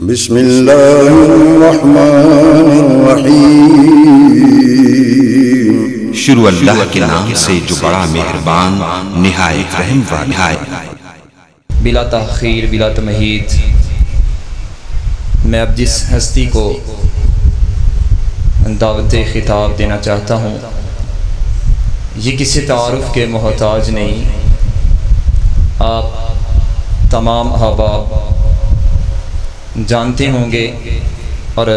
بسم اللہ الرحمن الرحیم۔ شروع اللہ کے نام سے جو بڑا مہربان نہایت رحم والا ہے۔ بلا تاخیر بلا تمہید میں اب جس ہستی کو دعوت خطاب دینا چاہتا ہوں یہ کسی تعارف کے محتاج نہیں۔ آپ تمام احباب جانتے ہوں گے اور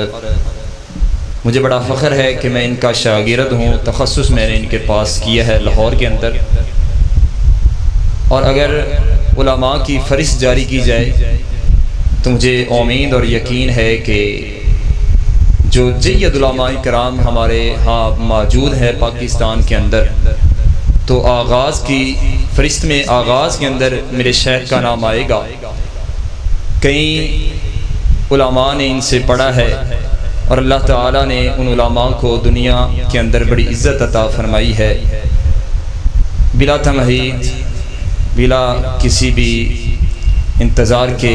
مجھے بڑا فخر ہے کہ میں ان کا شاگرد ہوں۔ تخصص میں نے ان کے پاس کیا ہے لاہور کے اندر، اور اگر علماء کی فہرست جاری کی جائے تو مجھے امید اور یقین ہے کہ جو جید علماء کرام ہمارے ہاں موجود ہے پاکستان کے اندر، تو آغاز کی فہرست میں آغاز کے اندر میرے شیخ کا نام آئے گا۔ کئی علماء نے ان سے پڑھا ہے اور اللہ تعالیٰ نے ان علماء کو دنیا کے اندر بڑی عزت عطا فرمائی ہے۔ بلا تمہید بلا کسی بھی انتظار کے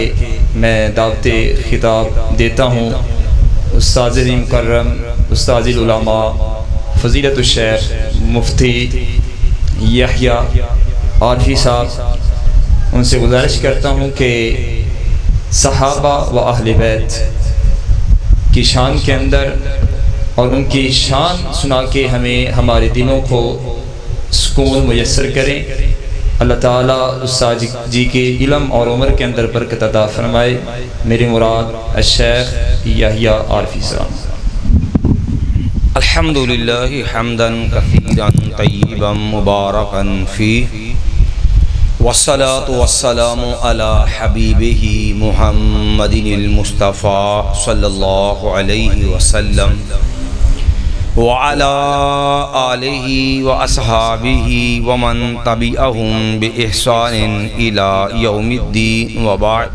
میں دعوت خطاب دیتا ہوں استاذ مکرم استاذ العلماء فضیلت الشیخ مفتی یحییٰ عارفی صاحب۔ ان سے گزارش کرتا ہوں کہ صحابہ و اہل بیت کی شان کے اندر اور ان کی شان سنا کے ہمیں ہمارے دلوں کو سکون میسر کریں۔ اللہ تعالیٰ استاد جی کے علم اور عمر کے اندر برکت عطا فرمائے۔ میری مراد الشیخ یحییٰ عارفی صاحب۔ الحمدللہ حمدا کثیرا طیبا مبارکا فیہ، والصلاة والسلام علی حبیبہ محمد المصطفیٰ صلی اللہ علیہ وسلم وعلی آلہ واصحابہ ومن تبعہم بإحسان الی یوم الدین وبعد۔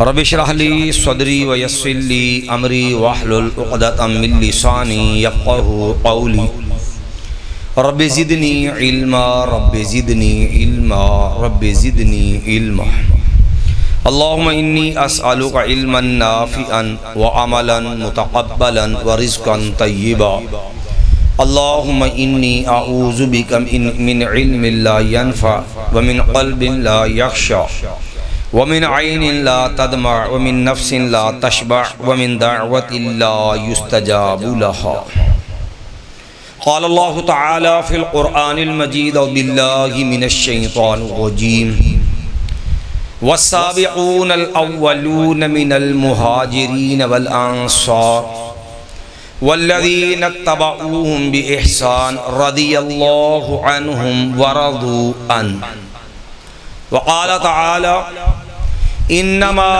رب اشرح لی صدری ویسر لی امری واحلل عقدۃ من لسانی یفقہوا قولی۔ رب زدنی علما رب زدنی علما رب زدنی علما۔ اللہم انی اسألک علما نافعا وعملا متقبلا ورزقا طیبا۔ اللہم انی اعوذ بک من علم لا ينفع ومن قلب لا یخشع ومن عین لا تدمع ومن نفس لا تشبع ومن دعوت لا يستجاب لها۔ قال اللہ تعالی فی القرآن المجید اعوذ باللہ من الشیطان الرجیم والسابقون الاولون من المہاجرین والانصار والذین اتبعوهم بإحسان رضی اللہ عنہم ورضوا عنہ۔ وقال تعالی انما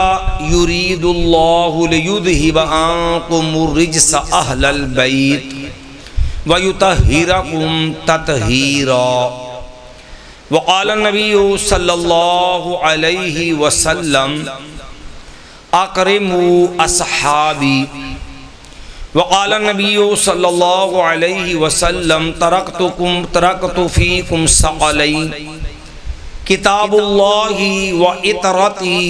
یرید اللہ لیذہب عنکم الرجس اہل البیت وَيُطَهِّرَكُمْ تَطْهِيرًا۔ وقال النبی صلی اللہ علیہ وسلم اکرموا اصحابی۔ وقال النبی صلی اللہ علیہ وسلم ترکت فیکم ثقلین کتاب اللہ وعطرتی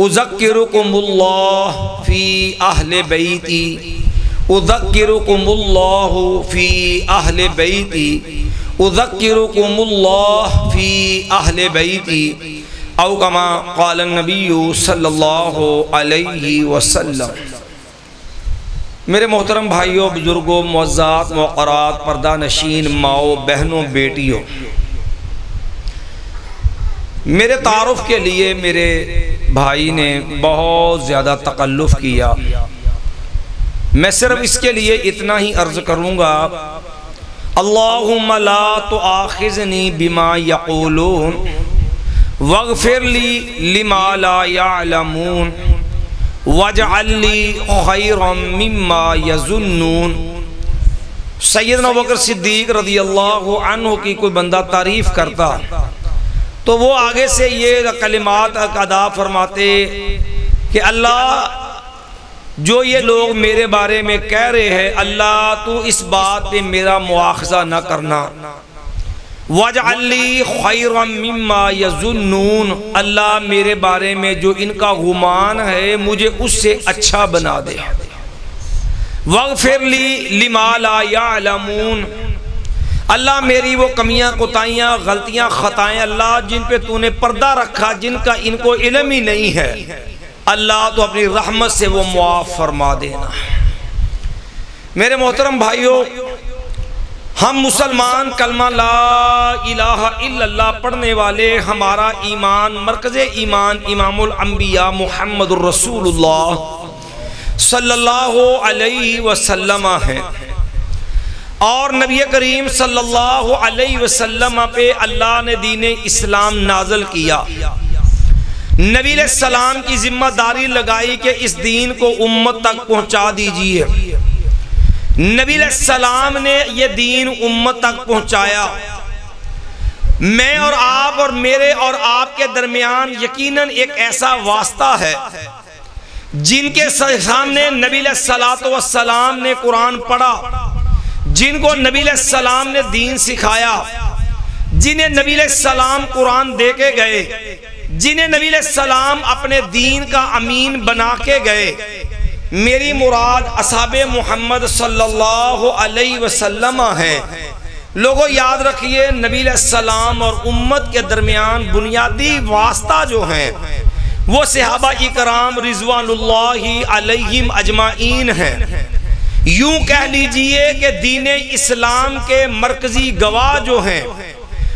اذکرکم اللہ فی اہل بیتی اذکرکم اللہ فی اہل بیتی اذکرکم اللہ فی اہل بیتی او کما قال النبی صلی اللہ علیہ وسلم۔ میرے محترم بھائیوں، بزرگوں، معززات، موقرات، پردہ نشین، ماؤں، بہنوں، بیٹیوں، میرے تعارف کے لیے میرے بھائی نے بہت زیادہ تکلف کیا۔ میں صرف اس کے لیے اتنا ہی عرض کروں گا، اللہم لا تؤاخذنی بما یقولون واغفر لی لما لا یعلمون واجعل لی خیرا مما یظنون۔ سیدنا ابوبکر صدیق رضی اللہ عنہ کی کوئی بندہ تعریف کرتا تو وہ آگے سے یہ کلمات ادا فرماتے کہ اللہ، جو یہ لوگ میرے بارے میں کہہ رہے ہیں، اللہ تو اس بات پہ میرا مواخذہ نہ کرنا۔ وَاجْعَلْ لِي خَيْرًا مِّمَّا يَظُنُّونَ، اللہ میرے بارے میں جو ان کا گمان ہے مجھے اس سے اچھا بنا دے۔ وَاغْفِرْ لِي لِمَا لَا يَعْلَمُونَ، اللہ میری وہ کمیاں کوتاہیاں غلطیاں خطائیں اللہ جن پہ تو نے پردہ رکھا، جن کا ان کو علم ہی نہیں ہے، اللہ تو اپنی رحمت سے وہ معاف فرما دینا۔ میرے محترم بھائیوں، ہم مسلمان کلمہ لا الہ الا اللہ پڑھنے والے، ہمارا ایمان مرکز ایمان امام الانبیاء محمد الرسول اللہ صلی اللہ علیہ وسلم ہے، اور نبی کریم صلی اللہ علیہ وسلم پہ اللہ نے دین اسلام نازل کیا۔ نبی علیہ السلام کی ذمہ داری لگائی کہ اس دین کو امت تک پہنچا دیجئے۔ نبی علیہ السلام نے یہ دین امت تک پہنچایا۔ میں اور آپ اور میرے اور آپ کے درمیان یقیناً ایک ایسا واسطہ ہے جن کے سامنے نبی علیہ السلام نے قرآن پڑھا، جن کو نبی علیہ السلام نے دین سکھایا، جنہیں نبی علیہ السلام قرآن دے کے گئے، جنہیں نبی علیہ السلام اپنے دین کا امین بنا کے گئے۔ میری مراد اصحاب محمد صلی اللہ علیہ وسلم ہے۔ لوگوں یاد رکھیے، نبی علیہ السلام اور امت کے درمیان بنیادی واسطہ جو ہیں وہ صحابہ اکرام رضوان اللہ علیہم اجمعین ہیں۔ یوں کہہ لیجئے کہ دین اسلام کے مرکزی گواہ جو ہیں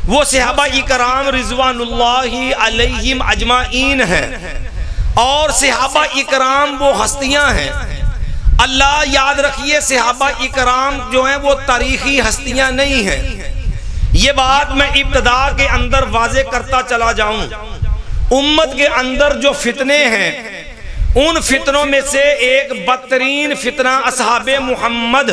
وہ صحابہ اکرام رضوان اللہ علیہم اجمعین ہیں، اور صحابہ اکرام وہ ہستیاں ہیں۔ اللہ یاد رکھیے، صحابہ اکرام جو ہیں وہ تاریخی ہستیاں نہیں ہیں۔ یہ بات میں ابتدا کے اندر واضح کرتا چلا جاؤں۔ امت کے اندر جو فتنے ہیں، ان فتنوں میں سے ایک بدترین فتنہ اصحاب محمد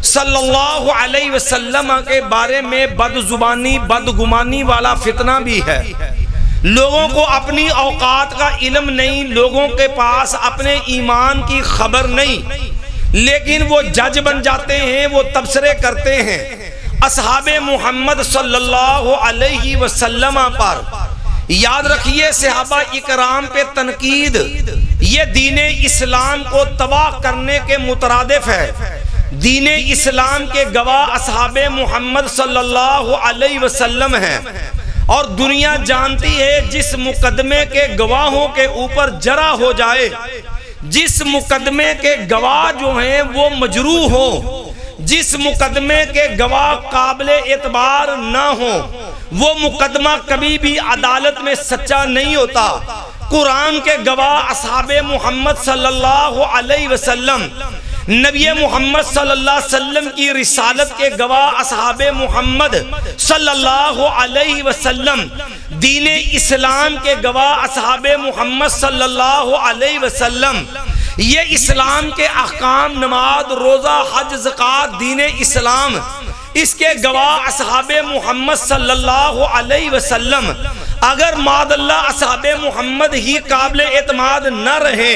صلی اللہ علیہ وسلم کے بارے میں بد زبانی بدگمانی والا فتنہ بھی ہے۔ لوگوں کو اپنی اوقات کا علم نہیں، لوگوں کے پاس اپنے ایمان کی خبر نہیں، لیکن وہ جج بن جاتے ہیں، وہ تبصرے کرتے ہیں اصحاب محمد صلی اللہ علیہ وسلم پر۔ یاد رکھیے، صحابہ اکرام پہ تنقید یہ دین اسلام کو تباہ کرنے کے مترادف ہے۔ دین اسلام کے گواہ اصحاب محمد صلی اللہ علیہ وسلم ہیں، اور دنیا جانتی ہے جس مقدمے کے گواہوں کے اوپر جرح ہو جائے، جس مقدمے کے گواہ جو ہیں وہ مجروح ہو، جس مقدمے کے گواہ قابل اعتبار نہ ہو، وہ مقدمہ کبھی بھی عدالت میں سچا نہیں ہوتا۔ قرآن کے گواہ اصحاب محمد صلی اللہ علیہ وسلم، نبی محمد صلی اللہ علیہ وسلم کی رسالت کے گواہ اصحاب محمد صلی اللہ علیہ وسلم، دین اسلام کے گواہ اصحاب محمد صلی اللہ علیہ وسلم، یہ اسلام کے احکام نماز روزہ حج زکوٰۃ دین اسلام، اس کے گواہ اصحاب محمد صلی اللہ علیہ وسلم۔ اگر معاذ اللہ اصحاب محمد ہی قابل اعتماد نہ رہے،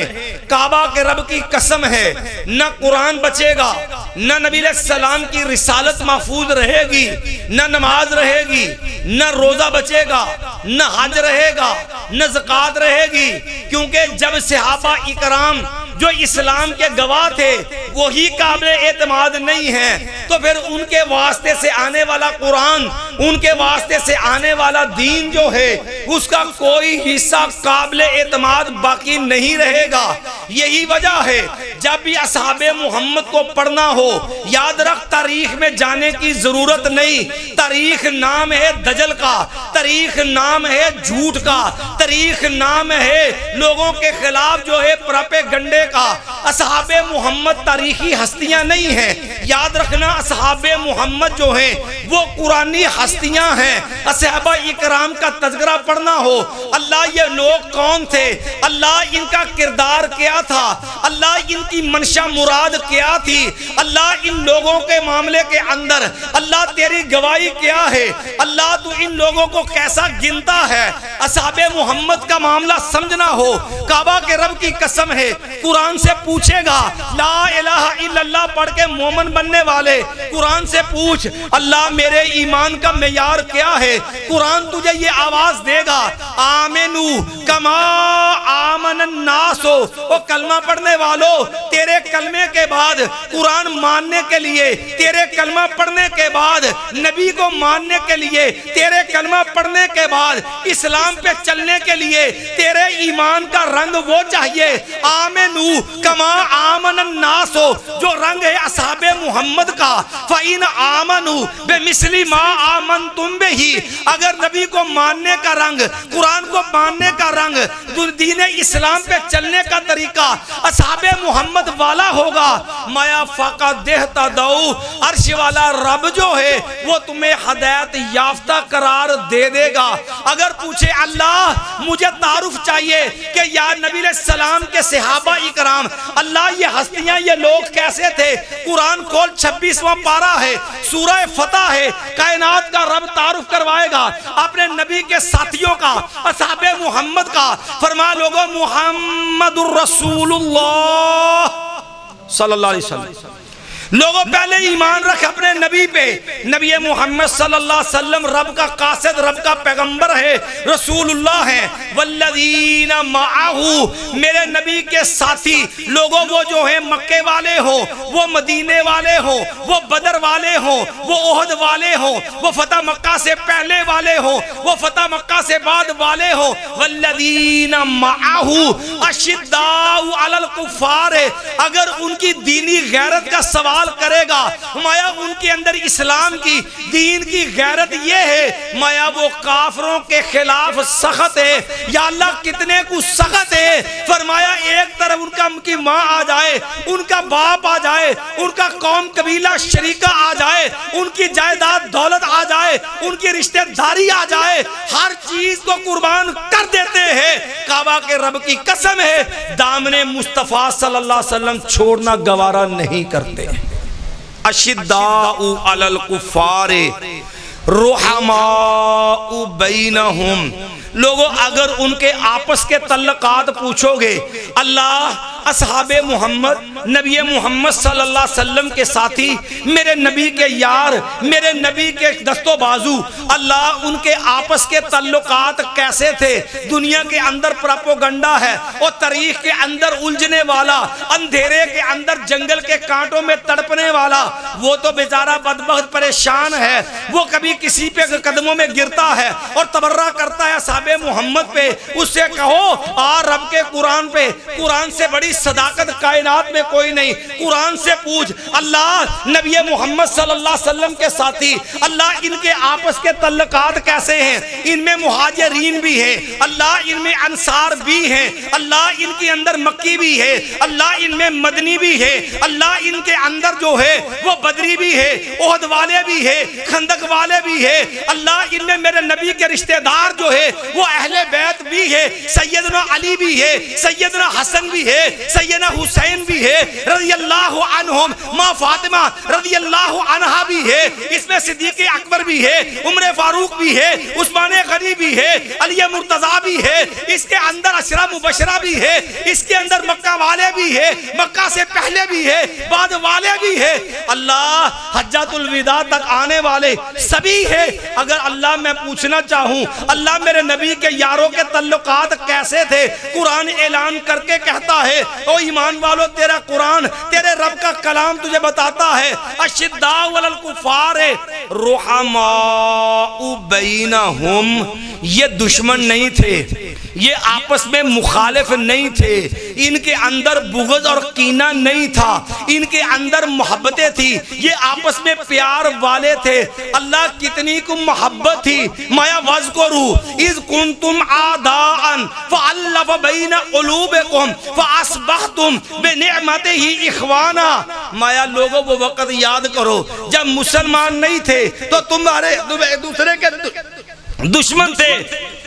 کعبہ کے رب کی قسم ہے، نہ قرآن بچے گا، نہ نبی علیہ السلام کی رسالت محفوظ رہے گی، نہ نماز رہے گی، نہ روزہ بچے گا، نہ حج رہے گا، نہ زکوٰۃ رہے گی، کیونکہ جب صحابہ اکرام جو اسلام کے گواہ تھے وہی قابل اعتماد نہیں ہیں، تو پھر ان کے واسطے سے آنے والا قرآن، ان کے واسطے سے آنے والا دین جو ہے اس کا کوئی حصہ قابل اعتماد باقی نہیں رہے گا۔ یہی وجہ ہے جب بھی اصحاب محمد کو پڑھنا ہو، یاد رکھ تاریخ میں جانے کی ضرورت نہیں۔ تاریخ نام ہے دجل کا، تاریخ نام ہے جھوٹ کا، تاریخ نام ہے لوگوں کے خلاف جو ہے پراپیگنڈے کا۔ اصحاب محمد تاریخی ہستیاں نہیں ہیں، یاد رکھنا اصحاب محمد جو ہیں وہ قرآنی ہستیاں ہیں۔ صحابہ اکرام کا تذکرہ پڑھنا ہو، اللہ یہ لوگ کون تھے، اللہ ان کا کردار کیا تھا، اللہ ان کی منشا مراد کیا تھی، اللہ ان لوگوں کے معاملے کے اندر اللہ تیری گواہی کیا ہے، اللہ تو ان لوگوں کو کیسا گنتا ہے۔ اصحاب محمد کا معاملہ سمجھنا ہو، کعبہ کے رب کی قسم ہے، قرآن سے پوچھے گا لا الہ الا اللہ پڑھ کے مومن بننے والے، قرآن سے پوچھ اللہ میرے ایمان کا معیار کیا ہے؟ قرآن تجھے یہ آواز دے گا، آمنو کما آمن الناس، او کلمہ پڑھنے والو تیرے کلمے کے بعد قرآن ماننے کے لیے، تیرے کلمہ پڑھنے کے بعد نبی کو ماننے کے لیے، تیرے کلمہ پڑھنے کے بعد اسلام پہ چلنے کے لیے تیرے ایمان کا رنگ وہ چاہیے، آمنو کما آمن الناس، جو رنگ ہے اصحاب محمد کا، فَإِنْ آمَنُوا بِمِثْلِ مَا آمَنْتُمْ بِهِ، اگر نبی کو ماننے کا رنگ، قرآن کو ماننے کا رنگ، دین اسلام پہ چلنے کا طریقہ اصحاب محمد والا ہوگا، مایا فقط دہتا دو، عرش والا رب جو ہے وہ تمہیں ہدایت یافتہ قرار دے دے گا۔ اگر پوچھے اللہ مجھے تعارف چاہیے کہ یا نبی علیہ السلام کے صحابہ اکرام، اللہ یہ ہستیاں یہ لوگ کیسے تھے، قرآن کھول 26واں پارہ ہے، سورہ فتح ہے، کائنات کا رب تعارف کروائے گا اپنے نبی کے ساتھیوں کا، اصحاب محمد کا۔ فرما لوگوں محمد الرسول اللہ صلی اللہ علیہ وسلم، لوگوں پہلے ایمان رکھ اپنے نبی پہ، نبی محمد صلی اللہ علیہ وسلم رب کا قاصد، رب کا پیغمبر ہے، رسول اللہ ہے۔ والذین معاہو، میرے نبی کے ساتھی لوگوں وہ جو ہیں مکے والے ہوں، وہ مدینے والے ہوں، وہ بدر والے ہوں، وہ احد والے ہوں، وہ فتح مکہ سے پہلے والے ہوں، وہ فتح مکہ سے بعد والے ہوں۔ والذین معاہو اشداء علی الکفار، اگر ان کی دینی غیرت کا سوال کرے گا، مایا ان کے اندر اسلام کی دین کی غیرت یہ ہے، مایا وہ کافروں کے خلاف سخت ہے۔ یا اللہ کتنے کو سخت ہے، فرمایا ایک طرف ان کی ماں آ جائے، ان کا باپ آ جائے، ان کا قوم قبیلہ شریکہ آ جائے، ان کی جائیداد دولت آ جائے، ان کی رشتہ داری آ جائے، ہر چیز کو قربان کر دیتے ہیں۔ کعبہ کے رب کی قسم ہے دامن مصطفیٰ صلی اللہ علیہ وسلم چھوڑنا گوارا نہیں کرتے۔ اشداء علی الکفار رحماء بینہم، لوگوں اگر ان کے آپس کے تعلقات پوچھو گے، اللہ اصحاب محمد نبی محمد صلی اللہ علیہ وسلم کے ساتھی، میرے نبی کے یار، میرے نبی کے دست و بازو، اللہ ان کے آپس کے تعلقات کیسے تھے؟ دنیا کے اندر پراپوگنڈا ہے اور تاریخ کے اندر الجھنے والا، اندھیرے کے اندر جنگل کے کانٹوں میں تڑپنے والا، وہ تو بیچارہ بدبخت پریشان ہے، وہ کبھی کسی پہ قدموں میں گرتا ہے اور تبرہ کرتا ہے صحابہ محمد پہ۔ اس سے کہو آ رب کے قرآن پہ، قرآن سے بڑی صداقت کائنات میں کوئی نہیں، قرآن سے پوچھ اللہ نبی محمد صلی اللہ علیہ وسلم کے ساتھی، اللہ ان کے آپس کے تعلقات کیسے ہیں؟ ان میں مہاجرین بھی ہیں، اللہ ان میں انصار بھی ہیں، اللہ ان کے اندر مکی بھی ہے، اللہ ان میں مدنی بھی ہے، اللہ ان کے اندر جو ہے وہ بدری بھی ہے، احد والے بھی ہے، خندق والے بھی ہے، اللہ ان میں میرے نبی کے رشتہ دار جو ہے وہ اہل بیت بھی ہے، سیدنا علی بھی ہے، سیدنا حسن بھی ہے، سیدنا حسین بھی ہے رضی اللہ عنہم، ماں فاطمہ رضی اللہ عنہا بھی ہے، اس میں صدیق اکبر بھی ہے، عمر فاروق بھی ہے، عثمان غنی بھی ہے، علی مرتضیٰ بھی ہے، اس کے اندر عشرہ مبشرہ بھی ہے، اس کے اندر مکہ والے بھی ہے، مکہ سے پہلے بھی ہے، بعد والے بھی ہے، اللہ حجۃ الوداع تک آنے والے سبھی ہے۔ اگر اللہ میں پوچھنا چاہوں اللہ میرے نبی کے یاروں کے تعلقات کیسے تھے، قرآن اعلان کر کے کہتا ہے او ایمان والو تیرا قرآن تیرے رب کا کلام تجھے بتاتا ہے اشداء علی الکفار رحماء بینہم، یہ دشمن نہیں تھے، یہ آپس میں مخالف نہیں تھے، ان کے اندر بغض اور کینہ نہیں تھا، ان کے اندر محبتیں تھی، یہ آپس میں پیار والے تھے۔ اللہ کتنی کو محبت تھی، مایا وَاذْكُرُوا اِذْ كُنْتُمْ عَادَاءً فَأَلَّفَ بَيْنَ قُلُوبِكُمْ فَأَصْبَحْتُمْ بِنِعْمَتِهِ إِخْوَانًا، مایا لوگوں وہ وقت یاد کرو جب مسلمان نہیں تھے تو تمہارے دوسرے کے دشمن تھے،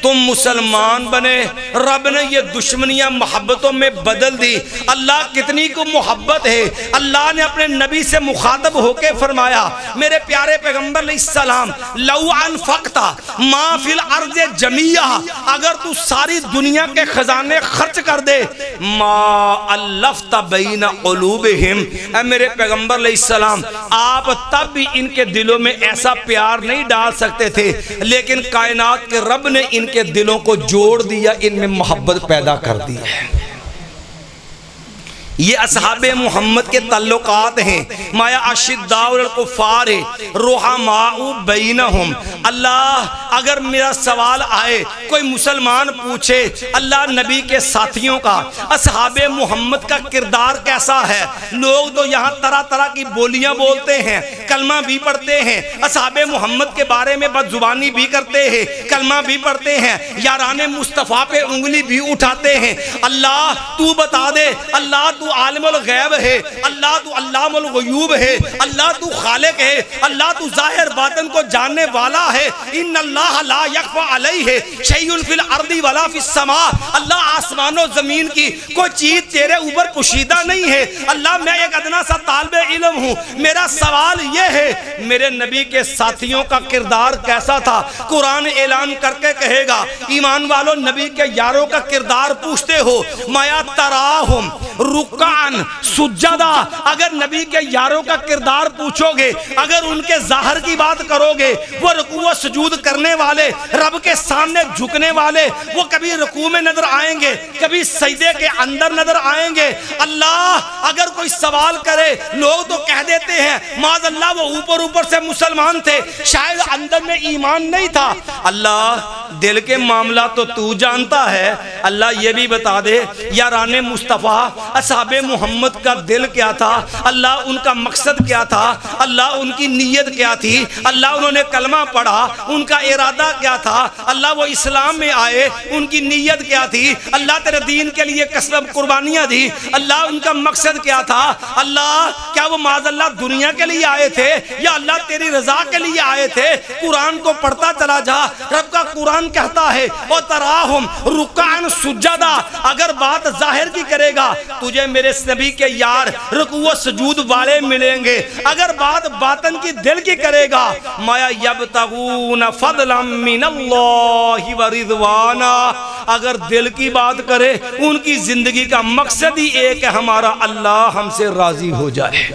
تم مسلمان بنے، رب نے یہ دشمنیاں محبتوں میں بدل دی۔ اللہ کتنی کو محبت ہے، اللہ نے اپنے نبی سے مخاطب ہو کے فرمایا میرے پیارے پیغمبر علیہ السلام لو انفقت ما فی الارض جمیعا، اگر تو ساری دنیا کے خزانے خرچ کر دے، ما الفت بین قلوبہم، اے میرے پیغمبر علیہ السلام آپ تب بھی ان کے دلوں میں ایسا پیار نہیں ڈال سکتے تھے، لیکن کائنات کے رب نے ان کے دلوں کو جوڑ دیا، ان میں محبت پیدا کر دی ہے۔ یہ اصحاب محمد کے تعلقات ہیں، مایا اشداء الکفار رحماء بینہم۔ اللہ اگر میرا سوال آئے، کوئی مسلمان پوچھے اللہ نبی کے ساتھیوں کا، اصحاب محمد کا کردار کیسا ہے؟ لوگ تو یہاں طرح طرح کی بولیاں بولتے ہیں، کلمہ بھی پڑھتے ہیں، اصحاب محمد کے بارے میں بد زبانی بھی کرتے ہیں، کلمہ بھی پڑھتے ہیں، یاران مصطفیٰ پہ انگلی بھی اٹھاتے ہیں۔ اللہ تو بتا دے، اللہ تو عالم الغیب ہے، اللہ تو علام الغیوب ہے، اللہ تو خالق ہے، اللہ تو ظاہر باطن کو جاننے والا ہے۔ ان اللہ لا یخفی علیہ شیء فی الارض ولا فی السماء، اللہ آسمان و زمین کی کوئی چیز تیرے اوپر پوشیدہ نہیں ہے۔ اللہ میں ایک ادنا سا طالب علم ہوں، میرا سوال یہ ہے میرے نبی کے ساتھیوں کا کردار کیسا تھا؟ قرآن اعلان کر کے کہے گا ایمان والو نبی کے یاروں کا کردار پوچھتے ہو، مایا تراہم رکعن سجدہ، اگر نبی کے یاروں کا کردار پوچھو گے، اگر ان کے ظاہر کی بات کرو گے، وہ رکوع و سجود کرنے والے، رب کے سامنے جھکنے والے، وہ کبھی رکوع میں نظر آئیں گے، کبھی سجدے کے اندر نظر آئیں گے۔ اللہ اگر کوئی سوال کرے، لوگ تو کہہ دیتے ہیں معاذ اللہ وہ اوپر سے مسلمان تھے، شاید اندر میں ایمان نہیں تھا۔ اللہ دل کے معاملہ تو جانتا ہے، اللہ یہ بھی بتا دے یاران مصطفیٰ اصحاب محمد کا دل کیا تھا، اللہ ان کا مقصد کیا تھا، اللہ ان کی نیت کیا تھی، اللہ انہوں نے کلمہ پڑھا ان کا ارادہ کیا تھا، اللہ وہ اسلام میں آئے ان کی نیت کیا تھی، اللہ تیرے دین کے لیے قسم قربانیاں دی، اللہ ان کا مقصد کیا تھا۔ اللہ کیا وہ معاذ اللہ دنیا کے لیے آئے تھے یا اللہ تیری رضا کے لیے آئے تھے؟ قرآن کو پڑھتا چلا جا، رب کا قرآن کہتا ہے او تراہم رکعن سجدہ، اگر بات ظاہر کی کرے گا تجھے میرے نبی کے یار رکوع و سجود والے ملیں گے، اگر بات باطن کی دل کی کرے گا مایا یبتغون فضلا من اللہ ورضوانا، اگر دل کی بات کرے ان کی زندگی کا مقصد ہی ایک ہے ہمارا اللہ ہم سے راضی ہو جائے۔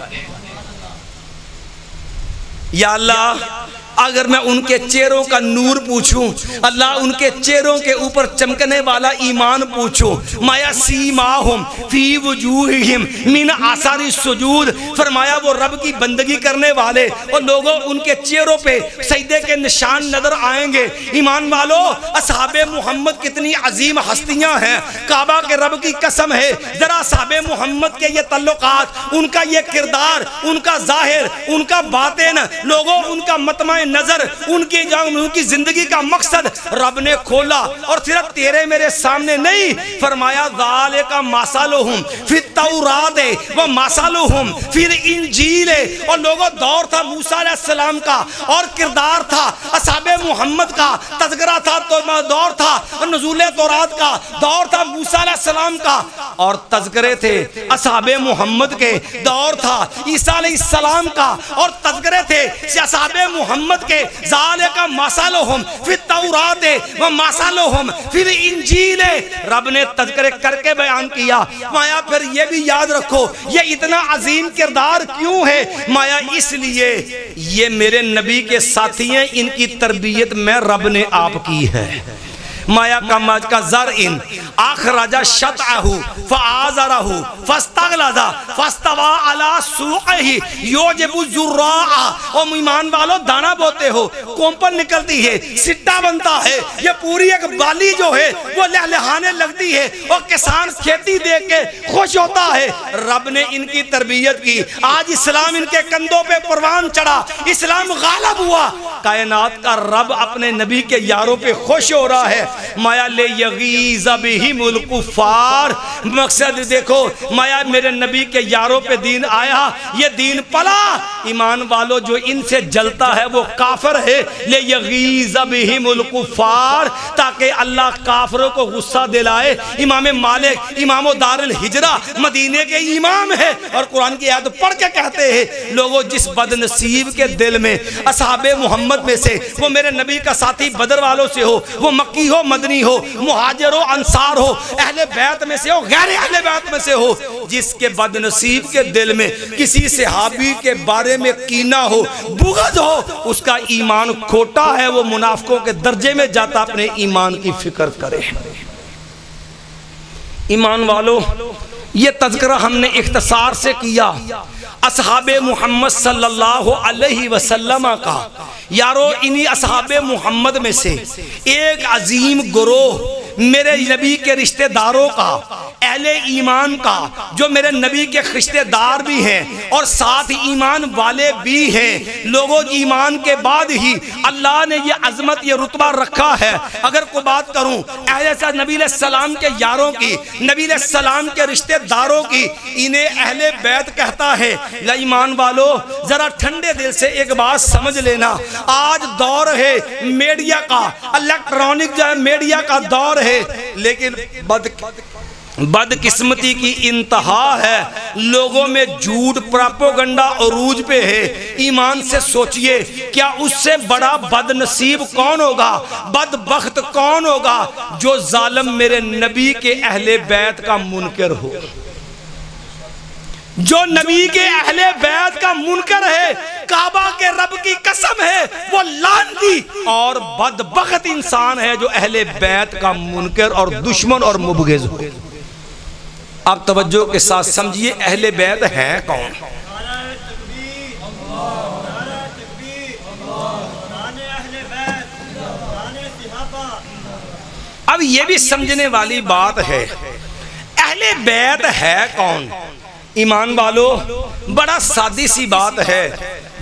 یا اللہ اگر میں ان کے چہروں کا نور پوچھوں، اللہ ان کے چہروں کے اوپر چمکنے والا ایمان پوچھوں، مایا سیماہم فی وجوہہم من آثار السجود، فرمایا وہ رب کی بندگی کرنے والے اور لوگوں ان کے چہروں پہ سجدے کے نشان نظر آئیں گے۔ ایمان والو اصحاب محمد کتنی عظیم ہستیاں ہیں، کعبہ کے رب کی قسم ہے، ذرا اصحاب محمد کے یہ تعلقات، ان کا یہ کردار، ان کا ظاہر، ان کا باطن، لوگوں ان کا مطمع نظر، ان کی زندگی کا مقصد رب نے کھولا اور صرف تیرے میرے سامنے نہیں، فرمایا ذالک مثلہم فی التوراۃ و مثلہم فی الانجیل، اور لوگوں دور تھا موسیٰ علیہ السلام کا اور کردار تھا اصحاب محمد کا، تذکرہ تھا دور تھا نزول تورات کا، دور تھا موسیٰ علیہ السلام کا، اور تذکرے تھے اصحاب محمد کے، دور تھا عیسیٰ علیہ السلام کا اور تذکرے تھے اصحاب محمد کے۔ ذالک مثلہم فی التوراۃ و مثلہم فی الانجیل، رب نے تذکرے کر کے بیان کیا۔ مایا پھر یہ بھی یاد رکھو یہ اتنا عظیم کردار کیوں ہے؟ مایا اس لیے یہ میرے نبی کے ساتھی ہیں، ان کی تربیت میں رب نے آپ کی ہے۔ مایا کا زرعن اخرج شطعہ فآزرہ فاستغلظ فاستوى علی سوقہ یعجب الزراع، اور ایمان والو دانا بوتے ہو، کومپل نکلتی ہے، سٹا بنتا ہے، یہ پوری ایک بالی جو ہے وہ لہلہانے لگتی ہے اور کسان کھیتی دیکھ کے خوش ہوتا ہے۔ رب نے ان کی تربیت کی، آج اسلام ان کے کندھوں پہ پروان چڑھا، اسلام غالب ہوا۔ کائنات کا رب اپنے نبی کے یاروں پہ خوش ہو رہا ہے. مایا لے یغیظ بہم الکفار. مقصد دیکھو مایا میرے نبی کے یاروں پہ دین آیا, یہ دین پلا. ایمان والو جو ان سے جلتا ہے وہ کافر ہے. لے یغیظ بہم الکفار, تاکہ اللہ کافروں کو غصہ دلائے. امام مالک امام دار الہجرہ مدینے کے امام ہے اور قرآن کی آیت پڑھ کے کہتے ہیں لوگوں جس بد نصیب کے دل میں اصحاب محمد میں سے, وہ میرے نبی کا ساتھی بدر والوں سے ہو, وہ مکی ہو مدنی ہو, مہاجر ہو انصار ہو, اہل بیت میں سے ہو غیر اہل بیت میں سے ہو, جس کے بد نصیب کے دل میں کسی صحابی کے بارے میں کینہ ہو, بغض ہو, اس کا ایمان کھوٹا ہے, وہ منافقوں کے درجے میں جاتا. اپنے ایمان کی فکر کرے. ایمان والو یہ تذکرہ ہم نے اختصار سے کیا اصحاب محمد صلی اللہ علیہ وسلم کا. یارو انہی اصحاب محمد میں سے ایک عظیم گروہ میرے نبی کے رشتہ داروں کا, اہل ایمان کا, جو میرے نبی کے رشتہ دار بھی ہیں اور ساتھ ایمان والے بھی ہیں. لوگوں ایمان کے بعد ہی اللہ نے یہ عظمت یہ رتبہ رکھا ہے. اگر کوئی بات کروں ایسا نبی علیہ السلام کے یاروں کی, نبی علیہ السلام کے رشتہ داروں کی, انہیں اہل بیت کہتا ہے. ایمان والو ذرا ٹھنڈے دل سے ایک بات سمجھ لینا, آج دور ہے میڈیا کا, الیکٹرانک جو ہے میڈیا کا دور ہے, لیکن بدقسمتی کی انتہا ہے. لوگوں میں جھوٹ پراپوگنڈا عروج پہ ہے. ایمان سے سوچئے کیا اس سے بڑا بد نصیب کون ہوگا, بدبخت کون ہوگا جو ظالم میرے نبی کے اہل بیت کا منکر ہو, جو نبی کے اہل بیت کا منکر ہے. کعبہ کے رب کی قسم ہے وہ لعنتی اور بدبخت انسان ہے جو اہل بیت کا منکر اور دشمن اور مبغض ہو. آپ توجہ کے ساتھ سمجھیے اہل بیت ہیں کون. اب یہ بھی سمجھنے والی بات ہے اہل بیت ہے کون. ایمان والو بڑا سادی سی بات ہے,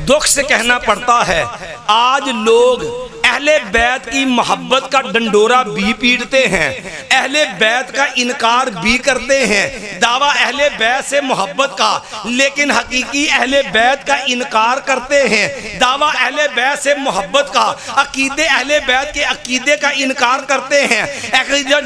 دکھ سے کہنا پڑتا ہے. آج لوگ اہل بیت کی محبت کا ڈنڈورا بھی پیٹتے ہیں, اہل بیت کا انکار بھی کرتے ہیں, دعویٰ اہل بیت سے محبت کا, لیکن حقیقی اہل بیت کا انکار کرتے ہیں. دعویٰ اہل بیت سے محبت کا, عقیدے اہل بیت کے عقیدے کا انکار کرتے ہیں.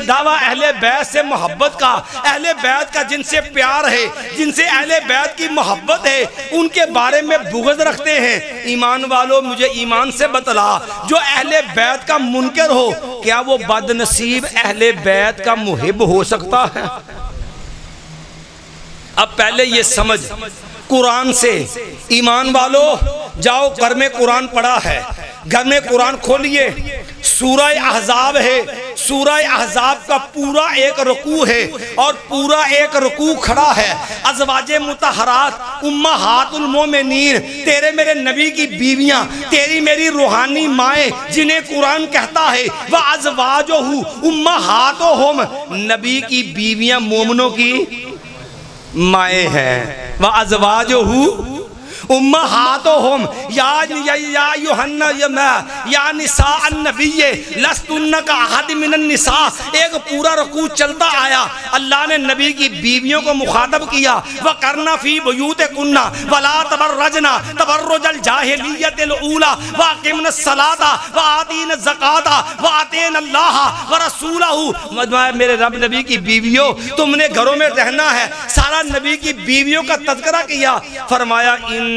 دعویٰ اہل بیت سے محبت کا, اہل بیت کا جن سے پیار ہے, جن سے اہل بیت کی محبت ہے, ان کے بارے میں بغض رکھتے ہیں. ایمان والو مجھے ایمان سے بتلا, جو اہل بیت کا منکر ہو کیا وہ بد نصیب اہل بیت کا محب ہو سکتا ہے؟ اب پہلے یہ سمجھ قرآن سے. ایمان والو جاؤ گھر میں قرآن پڑھا ہے, گھر میں قرآن کھولیے, سورہ احزاب ہے. سورہ احزاب کا پورا ایک رکوع ہے اور پورا ایک رکوع کھڑا ہے. ازواج مطہرات امہات المومنین, تیرے میرے نبی کی بیویاں, تیری میری روحانی مائیں جنہیں قرآن کہتا ہے وَأَزْوَاجُهُ أُمَّهَاتُهُمْ, نبی کی بیویاں مومنوں کی مائیں ہیں. وَأَزْوَاجُهُ امہاتہم یا نساء النبی لستن کا احد من النساء. ایک پورا رکوع چلتا آیا, اللہ نے نبی کی بیویوں کو مخاطب کیا, وَقَرْنَ فِي بُيُوتِكُنَّ وَلَا تَبَرَّجْنَ تَبَرُّجَ الْجَاهِلِيَّةِ الْأُولَى وَأَقِمْنَ الصَّلَاةَ وَآتِينَ الزَّكَاةَ وَآتِينَ اللَّهَ وَرَسُولَهُ. میرے رب نبی کی بیویوں تم نے گھروں میں رہنا ہے. سارا نبی کی بیویوں کا تذکرہ کیا, فرمایا انما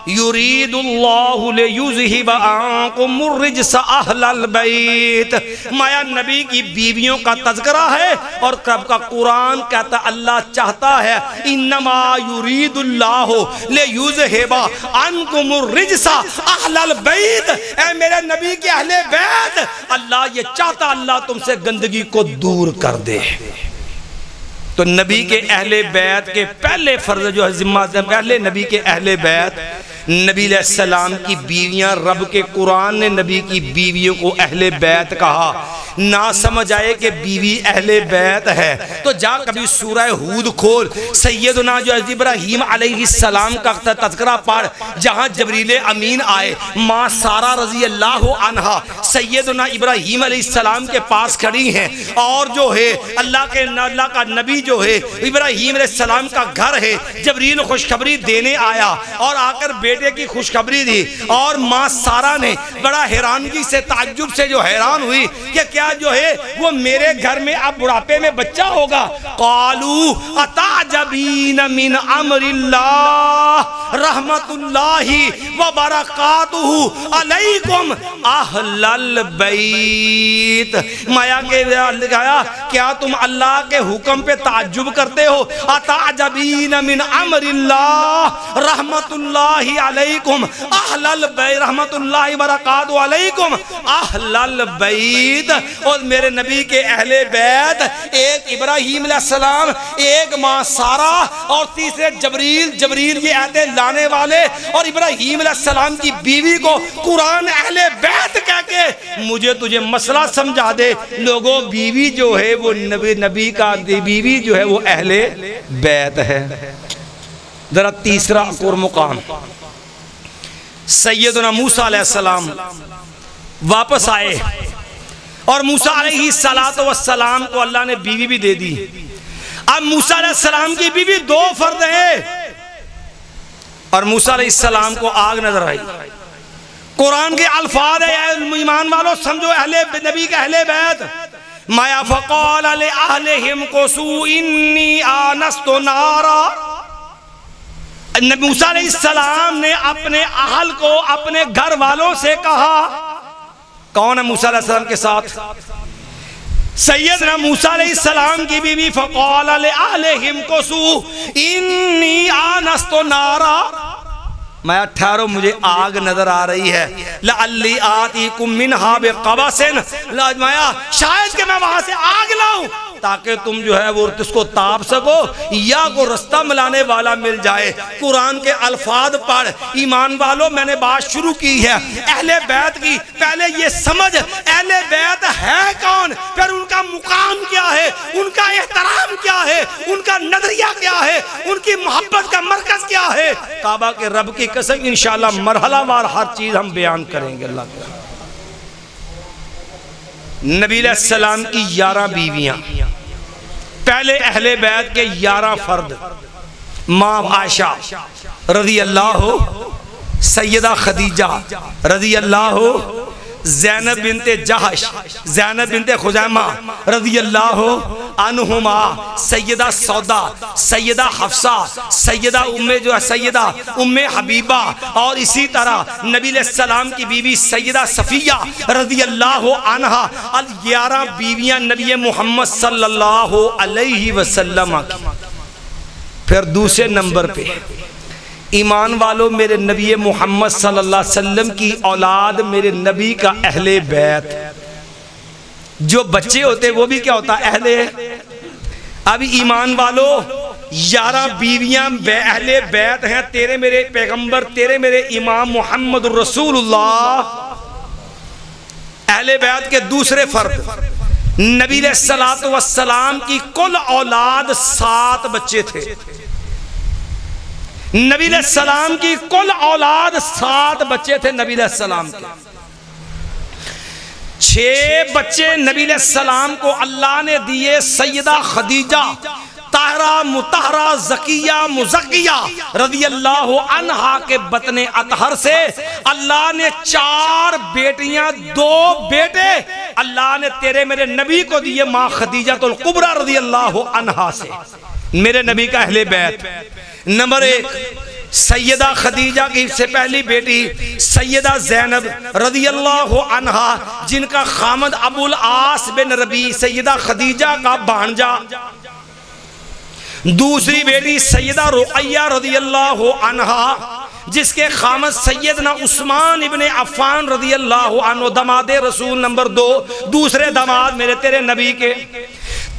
یرید اللہ لیذہب عنکم الرجس اہل البیت. مایا نبی کی بیویوں کا تذکرہ ہے اور کب کا قرآن کہتا اللہ چاہتا ہے انما یرید اللہ لیذہب عنکم الرجس اہل البیت. اے میرے نبی کے اہل بیت, اللہ یہ چاہتا اللہ تم سے گندگی کو دور کر دے. تو نبی کے اہل بیت کے پہلے فرض جو ہے ذمہ پہلے نبی کے اہل بیت نبی علیہ السلام کی بیویاں، رب کے قرآن نے نبی کی بیویوں کو اہل بیت کہا، نہ سمجھ آئے کہ بیوی اہل بیت ہے تو جا کبھی سورہ ہود کھول، سیدنا جو ابراہیم علیہ السلام کا تذکرہ پڑھ، جہاں جبریل امین آئے، ماں سارہ رضی اللہ عنہ سیدنا ابراہیم علیہ السلام کے پاس کھڑی ہیں، اور جو ہے اللہ کا نبی جو ہے ابراہیم علیہ السلام کا گھر ہے، جبریل خوشخبری دینے آیا اور آ کر بیٹے کی خوشخبری دی، اور ماں سارہ نے بڑا حیرانگی سے تعجب سے جو حیران ہوئی کہ کیا جو ہے وہ میرے گھر میں اب بڑھاپے میں بچہ ہوگا؟ قالوا اتعجبین من امر اللہ رحمت اللہ وبرکاتہ علیکم اہل البیت۔ مایا کے لگایا کیا تم اللہ کے حکم پہ تعجب کرتے ہو؟ اتعجبین من امر اللہ رحمت اللہ علیکم اہل البیت، رحمت اللہ وبرکاتہ علیکم اہل البیت۔ اور میرے نبی کے اہل بیت، ایک ابراہیم علیہ السلام، ایک ماں سارہ، اور تیسرے جبریل یہ آیتیں لانے والے، اور ابراہیم علیہ السلام کی بیوی کو قرآن اہل بیت کہہ کے مجھے تجھے مسئلہ سمجھا دے۔ لوگوں بیوی جو ہے وہ نبی کا بیوی جو ہے وہ اہل بیت ہے۔ ذرا تیسرا اور مقام، سیدنا موسیٰ علیہ السلام واپس آئے، اور موسیٰ علیہ السلام کو اللہ نے بیوی بھی دے دی۔ اب موسیٰ علیہ السلام کی بیوی دو فرد ہیں، اور موسیٰ علیہ السلام کو آگ نظر آئی۔ قرآن کے الفاظ ہے، ایمان والو سمجھو اہل نبی کا اہل بیت، مایا فقال لأہلہم قصوا انی آنست نارا۔ موسیٰ علیہ السلام نے اپنے اہل کو، اپنے گھر والوں سے کہا، کون ہے موسیٰ علیہ السلام کے ساتھ؟ سیدنا موسیٰ علیہ السلام کی بیوی، فقال لأہلہم قصوا انی آنست نارا، میں ٹھہرو مجھے آگ نظر آ رہی ہے، لعلی آتیکم منہا بقبس، میں شاید کہ میں وہاں سے آگ لاؤں تاکہ تم جو ہے وہ اس کو تاپ سکو، یا کو رستہ ملانے والا مل جائے۔ قرآن کے الفاظ پڑھ، ایمان والو میں نے بات شروع کی ہے اہل بیت کی۔ پہلے یہ سمجھ اہل بیت ہے کون، پھر ان کا مقام کیا ہے، ان کا احترام کیا ہے، ان کا نظریہ کیا ہے، ان کی محبت کا مرکز کیا ہے۔ کعبہ کے رب کی قسم انشاءاللہ مرحلہ وار ہر چیز ہم بیان کریں گے اللہ تعالیٰ۔ نبی علیہ السلام کی 11 بیویاں، پہلے اہل بیت کے 11 فرد، ماں عائشہ رضی اللہ، سیدہ خدیجہ رضی اللہ، زینب بنت جہش، زینب بنت خزیمہ رضی اللہ عنہما، سیدہ سودا، سیدہ حفصہ، سیدہ سیدہ ام حبیبہ، اور اسی طرح نبی علیہ السلام کی بیوی سیدہ صفیہ رضی اللہ عنہا۔ 11 بیویاں نبی محمد صلی اللہ علیہ وسلم کی۔ پھر دوسرے نمبر پہ ایمان والو میرے نبی محمد صلی اللہ علیہ وسلم کی اولاد، میرے نبی کا اہل بیت، جو بچے ہوتے وہ بھی کیا ہوتا اہل۔ اب ایمان والو 11 بیویاں اہل بیت ہیں، تیرے میرے پیغمبر، تیرے میرے امام محمد رسول اللہ۔ اہل بیت کے دوسرے فرد، نبی علیہ السلام کی کل اولاد 7 بچے تھے۔ نبی علیہ السلام کی کل اولاد 7 بچے تھے نبی علیہ السلام کے۔ 6 بچے نبی علیہ السلام کو اللہ نے دیے سیدہ خدیجہ طاہرہ مطہرہ زکیہ مزکیہ رضی اللہ عنہا کے بطن اطہر سے۔ اللہ نے 4 بیٹیاں 2 بیٹے اللہ نے تیرے میرے نبی کو دیے ماں خدیجہ الکبریٰ رضی اللہ عنہا سے، میرے نبی کا اہل بیت۔ نمبر 1 سیدہ خدیجہ کی سے پہلی بیٹی سیدہ زینب رضی اللہ عنہا، جن کا خامد ابو العاص بن ربیع سیدہ خدیجہ کا بھانجا۔ دوسری بیٹی سیدہ رقیہ رضی اللہ عنہا، جس کے خامد سیدنا عثمان ابن عفان رضی اللہ عنہ، داماد رسول نمبر 2، دوسرے داماد میرے تیرے نبی کے۔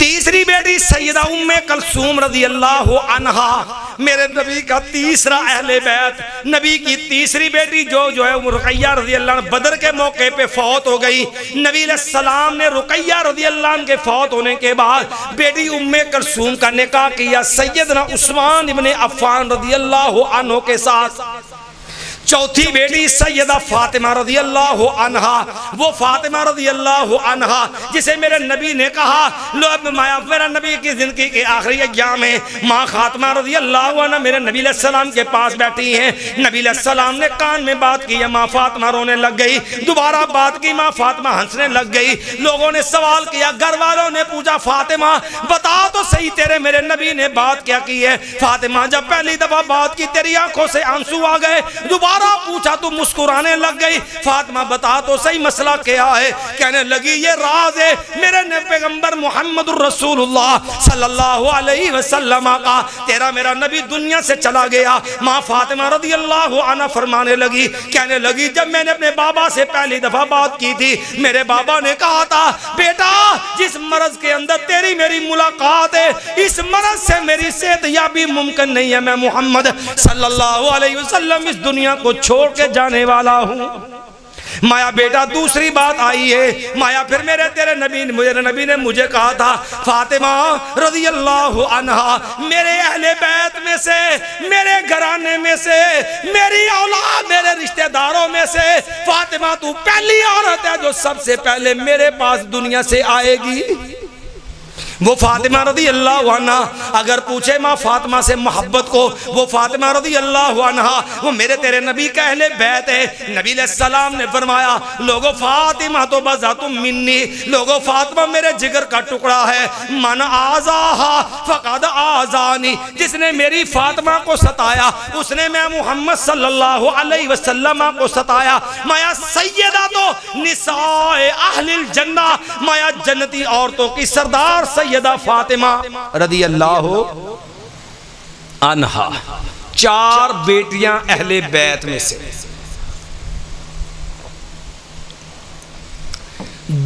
تیسری بیٹی سیدہ ام کلثوم رضی اللہ عنہا، میرے نبی کا تیسرا اہل بیت، نبی کی تیسری بیٹی جو ہے رقیہ رضی اللہ عنہ بدر کے موقع پہ فوت ہو گئی۔ نبی علیہ السلام نے رقیہ رضی اللہ عنہ کے فوت ہونے کے بعد بیٹی ام کلثوم کا نکاح کیا سیدنا عثمان ابن عفان رضی اللہ عنہ کے ساتھ۔ چوتھی بیٹی سیدہ فاطمہ رضی اللہ عنہا، وہ فاطمہ رضی اللہ عنہا جسے میرے نبی نے کہا لو اب میرا نبی کی زندگی کے آخری ایام میں ماں فاطمہ رضی اللہ عنہ میرے نبی علیہ السلام کے پاس بیٹھی ہیں۔ نبی علیہ السلام نے کان میں بات کی، ماں فاطمہ رونے لگ گئی، دوبارہ بات کی، ماں فاطمہ ہنسنے لگ گئی۔ لوگوں نے سوال کیا، گھر والوں نے پوچھا فاطمہ بتا تو صحیح تیرے میرے نبی نے بات کیا کی ہے؟ فاطمہ جب پہلی دفعہ بات کی تیری آنکھوں سے آنسو آ گئے، دوبارہ پوچھا تو مسکرانے لگ گئی۔ فاطمہ بتا تو صحیح مسئلہ کیا ہے؟ کہنے لگی یہ راز ہے میرے پیغمبر محمد الرسول اللہ صلی اللہ علیہ وسلم کا، تیرا میرا نبی دنیا سے چلا گیا۔ ماں فاطمہ رضی اللہ عنہ فرمانے لگی، کہنے لگی جب میں نے اپنے بابا سے پہلی دفعہ بات کی تھی میرے بابا نے کہا تھا بیٹا جس مرض کے اندر تیری میری ملاقات ہے اس مرض سے میری صحت یابی ممکن نہیں ہے، میں محمد صلی اللہ علیہ وسلم اس دنیا کو چھوڑ کے جانے والا ہوں۔ مایا بیٹا دوسری بات آئی ہے، مایا پھر میرے نبی نے مجھے کہا تھا فاطمہ رضی اللہ عنہا میرے اہل بیت میں سے، میرے گھرانے میں سے، میری اولاد میرے رشتہ داروں میں سے فاطمہ تو پہلی عورت ہے جو سب سے پہلے میرے پاس دنیا سے آئے گی۔ وہ فاطمہ رضی اللہ عنہ اگر پوچھے ماں فاطمہ سے محبت کو، وہ فاطمہ رضی اللہ عنہ وہ میرے تیرے نبی کا اہل بیت ہے۔ نبی علیہ السلام نے فرمایا لوگو فاطمہ تو بذات منی، لوگو فاطمہ میرے جگر کا ٹکڑا ہے، من آزاہا فقد آزانی، جس نے میری فاطمہ کو ستایا اس نے میں محمد صلی اللہ علیہ وسلم کو ستایا۔ مایا سیدہ تو نساء اہل الجنہ، مایا جنتی عورتوں کی سردار سیدہ فاطمہ رضی اللہ عنہا، چار بیٹیاں اہل بیت میں سے،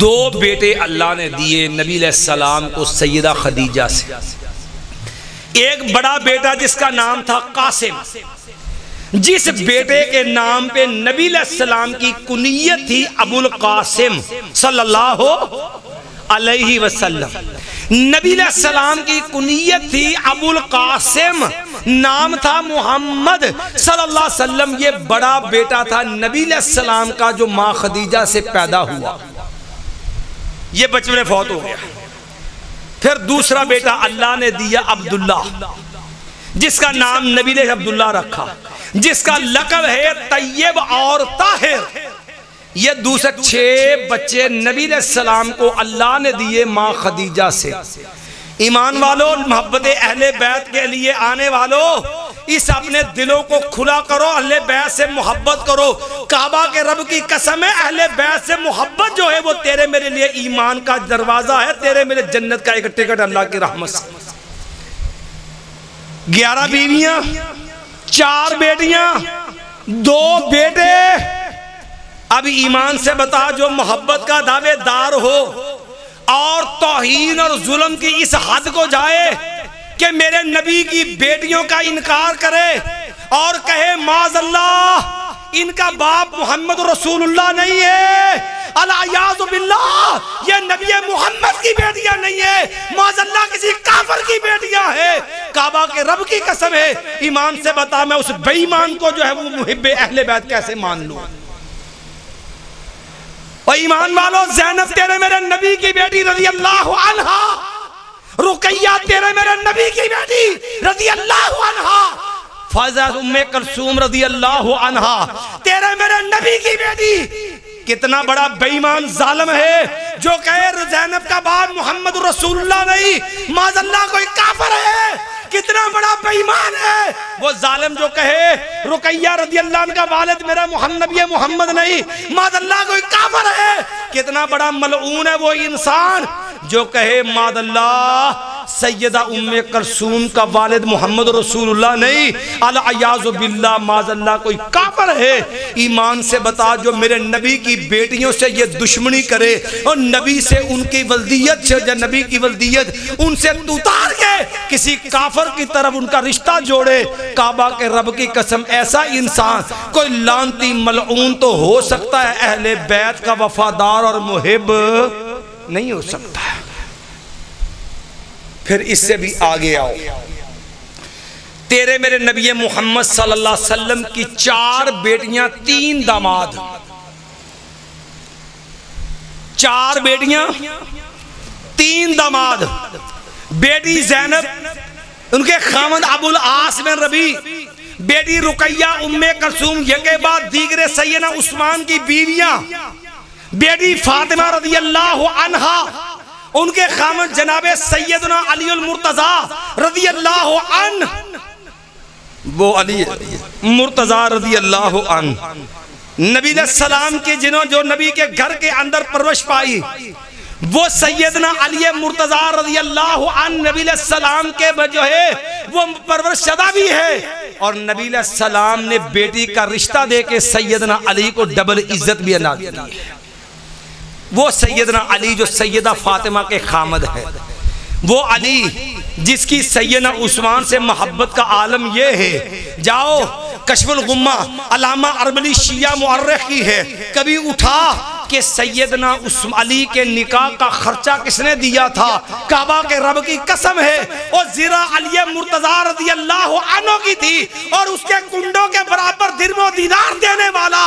دو بیٹے اللہ نے دیے نبی علیہ السلام کو سیدہ خدیجہ سے۔ ایک بڑا بیٹا جس کا نام تھا قاسم، جس بیٹے کے نام پہ نبی علیہ السلام کی کنیت تھی ابو القاسم صلی اللہ علیہ وسلم۔ نبی علیہ السلام کی کنیت تھی ابو القاسم، نام تھا محمد صلی اللہ علیہ وسلم۔ یہ بڑا بیٹا تھا نبی علیہ السلام کا جو ماں خدیجہ سے پیدا ہوا، یہ بچپن میں فوت ہو گیا۔ پھر دوسرا بیٹا اللہ نے دیا عبداللہ، جس کا نام نبی نے عبداللہ رکھا، جس کا لقب ہے طیب اور طاہر۔ یہ دوسرے 6 بچے نبی علیہ السلام کو اللہ نے دیے ماں خدیجہ سے۔ ایمان والو، محبت اہل بیت کے لیے آنے والو، اس اپنے دلوں کو کھلا کرو، اہل بیت سے محبت کرو۔ کعبہ کے رب کی قسم ہے اہل بیت سے محبت جو ہے وہ تیرے میرے لیے ایمان کا دروازہ ہے، تیرے میرے جنت کا ایک ٹکٹ اللہ کی رحمت سے۔ 11 بیویاں، 4 بیٹیاں، 2 بیٹے۔ اب ایمان سے بتا جو محبت کا دعوے دار ہو اور توہین اور ظلم کی اس حد کو جائے کہ میرے نبی کی بیٹیوں کا انکار کرے اور کہے معاذ اللہ ان کا باپ محمد رسول اللہ نہیں ہے، العیاذ باللہ یہ نبی محمد کی بیٹیاں نہیں ہے، معاذ اللہ کسی کافر کی بیٹیاں ہیں، کعبہ کے رب کی قسم ہے، ایمان سے بتا میں اس بے ایمان کو جو ہے وہ محب اہل بیت کیسے مان لوں؟ اور ایمان والو، زینب تیرے میرے نبی کی بیٹی رضی اللہ عنہا، رقیہ تیرے میرے نبی کی بیٹی رضی اللہ عنہا، فاطمہ ام کلثوم رضی اللہ عنہا تیرے میرے نبی کی بیٹی۔ کتنا بڑا بے ایمان ظالم ہے جو کہے زینب کا باپ محمد رسول اللہ نہیں، معاذ اللہ کوئی کافر ہے۔ کتنا بڑا بے ایمان ہے وہ ظالم جو کہے رقیہ رضی اللہ عنہ کا والد میرا نبی محمد نہیں، معاذ اللہ کوئی کافر ہے۔ کتنا بڑا ملعون ہے وہ انسان جو کہے معاذ اللہ سیدہ ام کلثوم کا والد محمد رسول اللہ نہیں، العیاذ باللہ معاذ اللہ کوئی کافر ہے، ایمان سے بتا جو میرے نبی کی بیٹیوں سے یہ دشمنی کرے اور نبی سے ان کی ولدیت سے یا نبی کی ولدیت ان سے اتار کے کسی کافر کی طرف ان کا رشتہ جوڑے، کعبہ کے رب کی قسم ایسا انسان کوئی لعنتی ملعون تو ہو سکتا ہے، اہل بیت کا وفادار اور محب نہیں ہو سکتا ہے۔ پھر اس سے بھی آگے آؤ، تیرے میرے نبی محمد صلی اللہ علیہ وسلم کی 4 بیٹیاں 3 داماد، 4 بیٹیاں 3 داماد، بیٹی زینب ان کے خاوند ابو العاص بن ربیع، بیٹی رقیہ ام کلثوم، یہ کے بعد دیگر سیدنا عثمان کی بیویاں، بیٹی فاطمہ رضی اللہ عنہا، ان کے خاوند جناب سیدنا علی المرتضی رضی اللہ عنہ، وہ علی مرتضی رضی اللہ عنہ، نبی علیہ السلام کے جنہوں جو نبی کے گھر کے اندر پرورش پائی، وہ سیدنا علی مرتضی رضی اللہ عنہ نبی علیہ السلام کے جو ہے وہ پرورش شدہ بھی ہے، اور نبی علیہ السلام نے بیٹی کا رشتہ دے کے سیدنا علی کو ڈبل عزت بھی عطا کی ہے۔ وہ سیدنا علی جو سیدہ فاطمہ کے خامد ہے، وہ علی جس کی سیدنا عثمان سے محبت کا عالم یہ ہے، جاؤ کشف الغمہ علامہ اربلی شیعہ مؤرخ کی ہے، کبھی اٹھا کہ سیدنا علی کے نکاح کا خرچہ کس نے دیا تھا، کعبہ کے رب کی قسم ہے اور زیرہ علی مرتضی رضی اللہ عنہ کی تھی، اور اس کے کنڈوں کے برابر درم و دینار دینے والا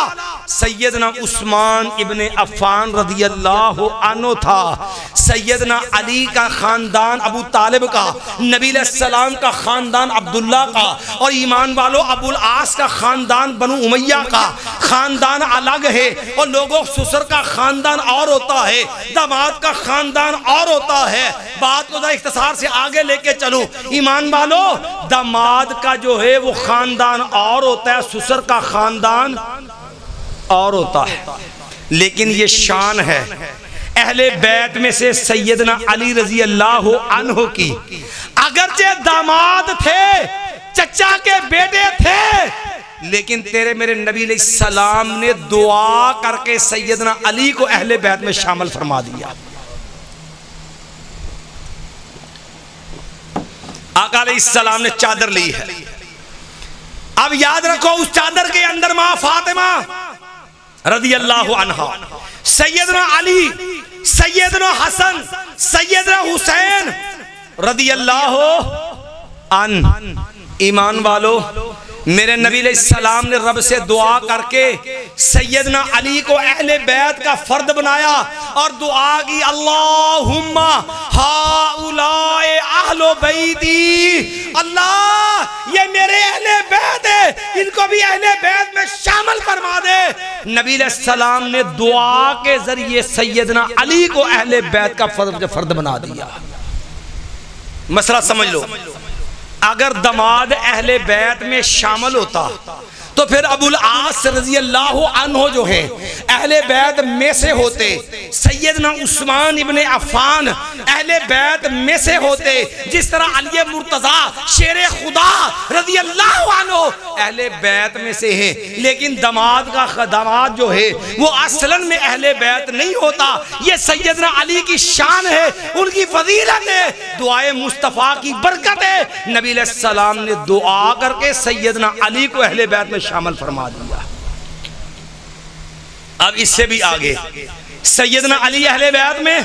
سیدنا عثمان ابن عفان رضی اللہ عنہ تھا۔ سیدنا علی کا خاندان ابو طالب کا، نبی علیہ السلام کا خاندان عبداللہ کا، اور ایمان والو ابو العاص کا خاندان بنو امیہ کا خاندان الگ ہے، اور لوگوں سسر کا خاندان اور ہوتا ہے، داماد کا خاندان اور ہوتا ہے۔ بات کو ذرا اختصار سے آگے لے کے چلو، ایمان والو داماد کا جو ہے وہ خاندان اور ہوتا ہے، سسر کا خاندان اور ہوتا ہے، لیکن یہ شان ہے اہل بیت میں سے سیدنا علی رضی اللہ عنہ کی، اگرچہ داماد تھے، چچا کے بیٹے تھے، لیکن تیرے میرے نبی علیہ السلام نے دعا کر کے سیدنا علی کو اہل بیت میں شامل فرما دیا۔ آقا علیہ السلام نے چادر لی ہے، اب یاد رکھو اس چادر کے اندر ماں فاطمہ رضی اللہ عنہ، سیدنا علی، سیدنا حسن، سیدنا حسین رضی اللہ عنہ۔ ایمان والو میرے نبی علیہ السلام نے رب سے دعا کر کے سیدنا علی کو اہل بیت کا فرد بنایا اور دعا کی، اللہم ہؤلاء اہل بیتی، اللہ یہ میرے اہل بیت ہے، ان کو بھی اہل بیت میں شامل فرما دے۔ نبی علیہ السلام نے دعا کے ذریعے سیدنا علی کو اہل بیت کا فرد بنا دیا۔ مسئلہ سمجھ لو، اگر داماد اہل بیت میں شامل ہوتا تو پھر ابو العاص رضی اللہ عنہ جو ہیں اہل بیت میں سے ہوتے، سیدنا عثمان ابن عفان اہل بیت میں سے ہوتے، جس طرح علی مرتضی شیر خدا رضی اللہ عنہ اہل بیت میں سے ہیں، لیکن داماد جو ہے وہ اصلاً میں اہل بیت نہیں ہوتا۔ یہ سیدنا علی کی شان ہے، ان کی فضیلت ہے، دعائے مصطفیٰ کی برکت ہے۔ نبی علیہ السلام نے دعا کر کے سیدنا علی کو اہل بیت میں شامل فرما دیا۔ اب اس سے بھی آگے سیدنا علی اہل بیت میں،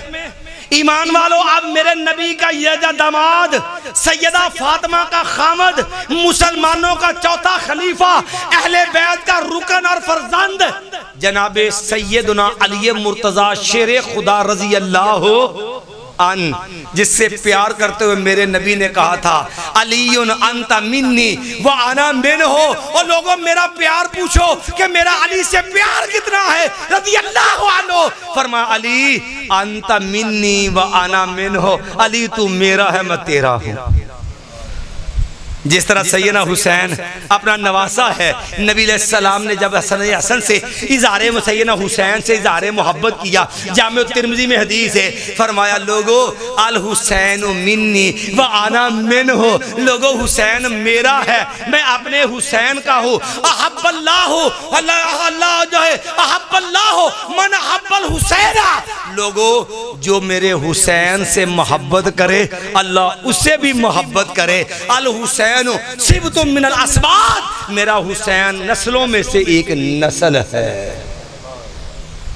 ایمان والو اب میرے نبی کا یہ داماد سیدہ فاطمہ کا خامد، مسلمانوں کا چوتھا خلیفہ، اہل بیت کا رکن اور فرزند جناب سیدنا علی مرتضی شیر خدا رضی اللہ عنہ، جس سے پیار کرتے ہوئے میرے نبی نے کہا تھا علی انت منی وانا منہ، اور لوگوں میرا پیار پوچھو کہ میرا علی سے پیار کتنا ہے رضی اللہ عنہ، فرمایا علی انت منی وانا منہ، علی تو میرا ہے میں تیرا ہوں۔ جس طرح سیدنا حسین اپنا نواسا ہے، نبی علیہ السلام نے جب حسن سے سیدنا حسین سے اظہار محبت کیا، جامع ترمذی میں حدیث ہے، فرمایا لوگو الحسین منی وانا منہ، لوگو حسین میرا ہے میں اپنے حسین کا ہوں، احب اللہ اللہ جو ہے احب اللہ من احب الحسین، لوگو جو میرے حسین سے محبت کرے اللہ اس سے بھی محبت کرے، الحسین صبت من الاسباط، میرا حسین نسلوں میں سے ایک نسل ہے۔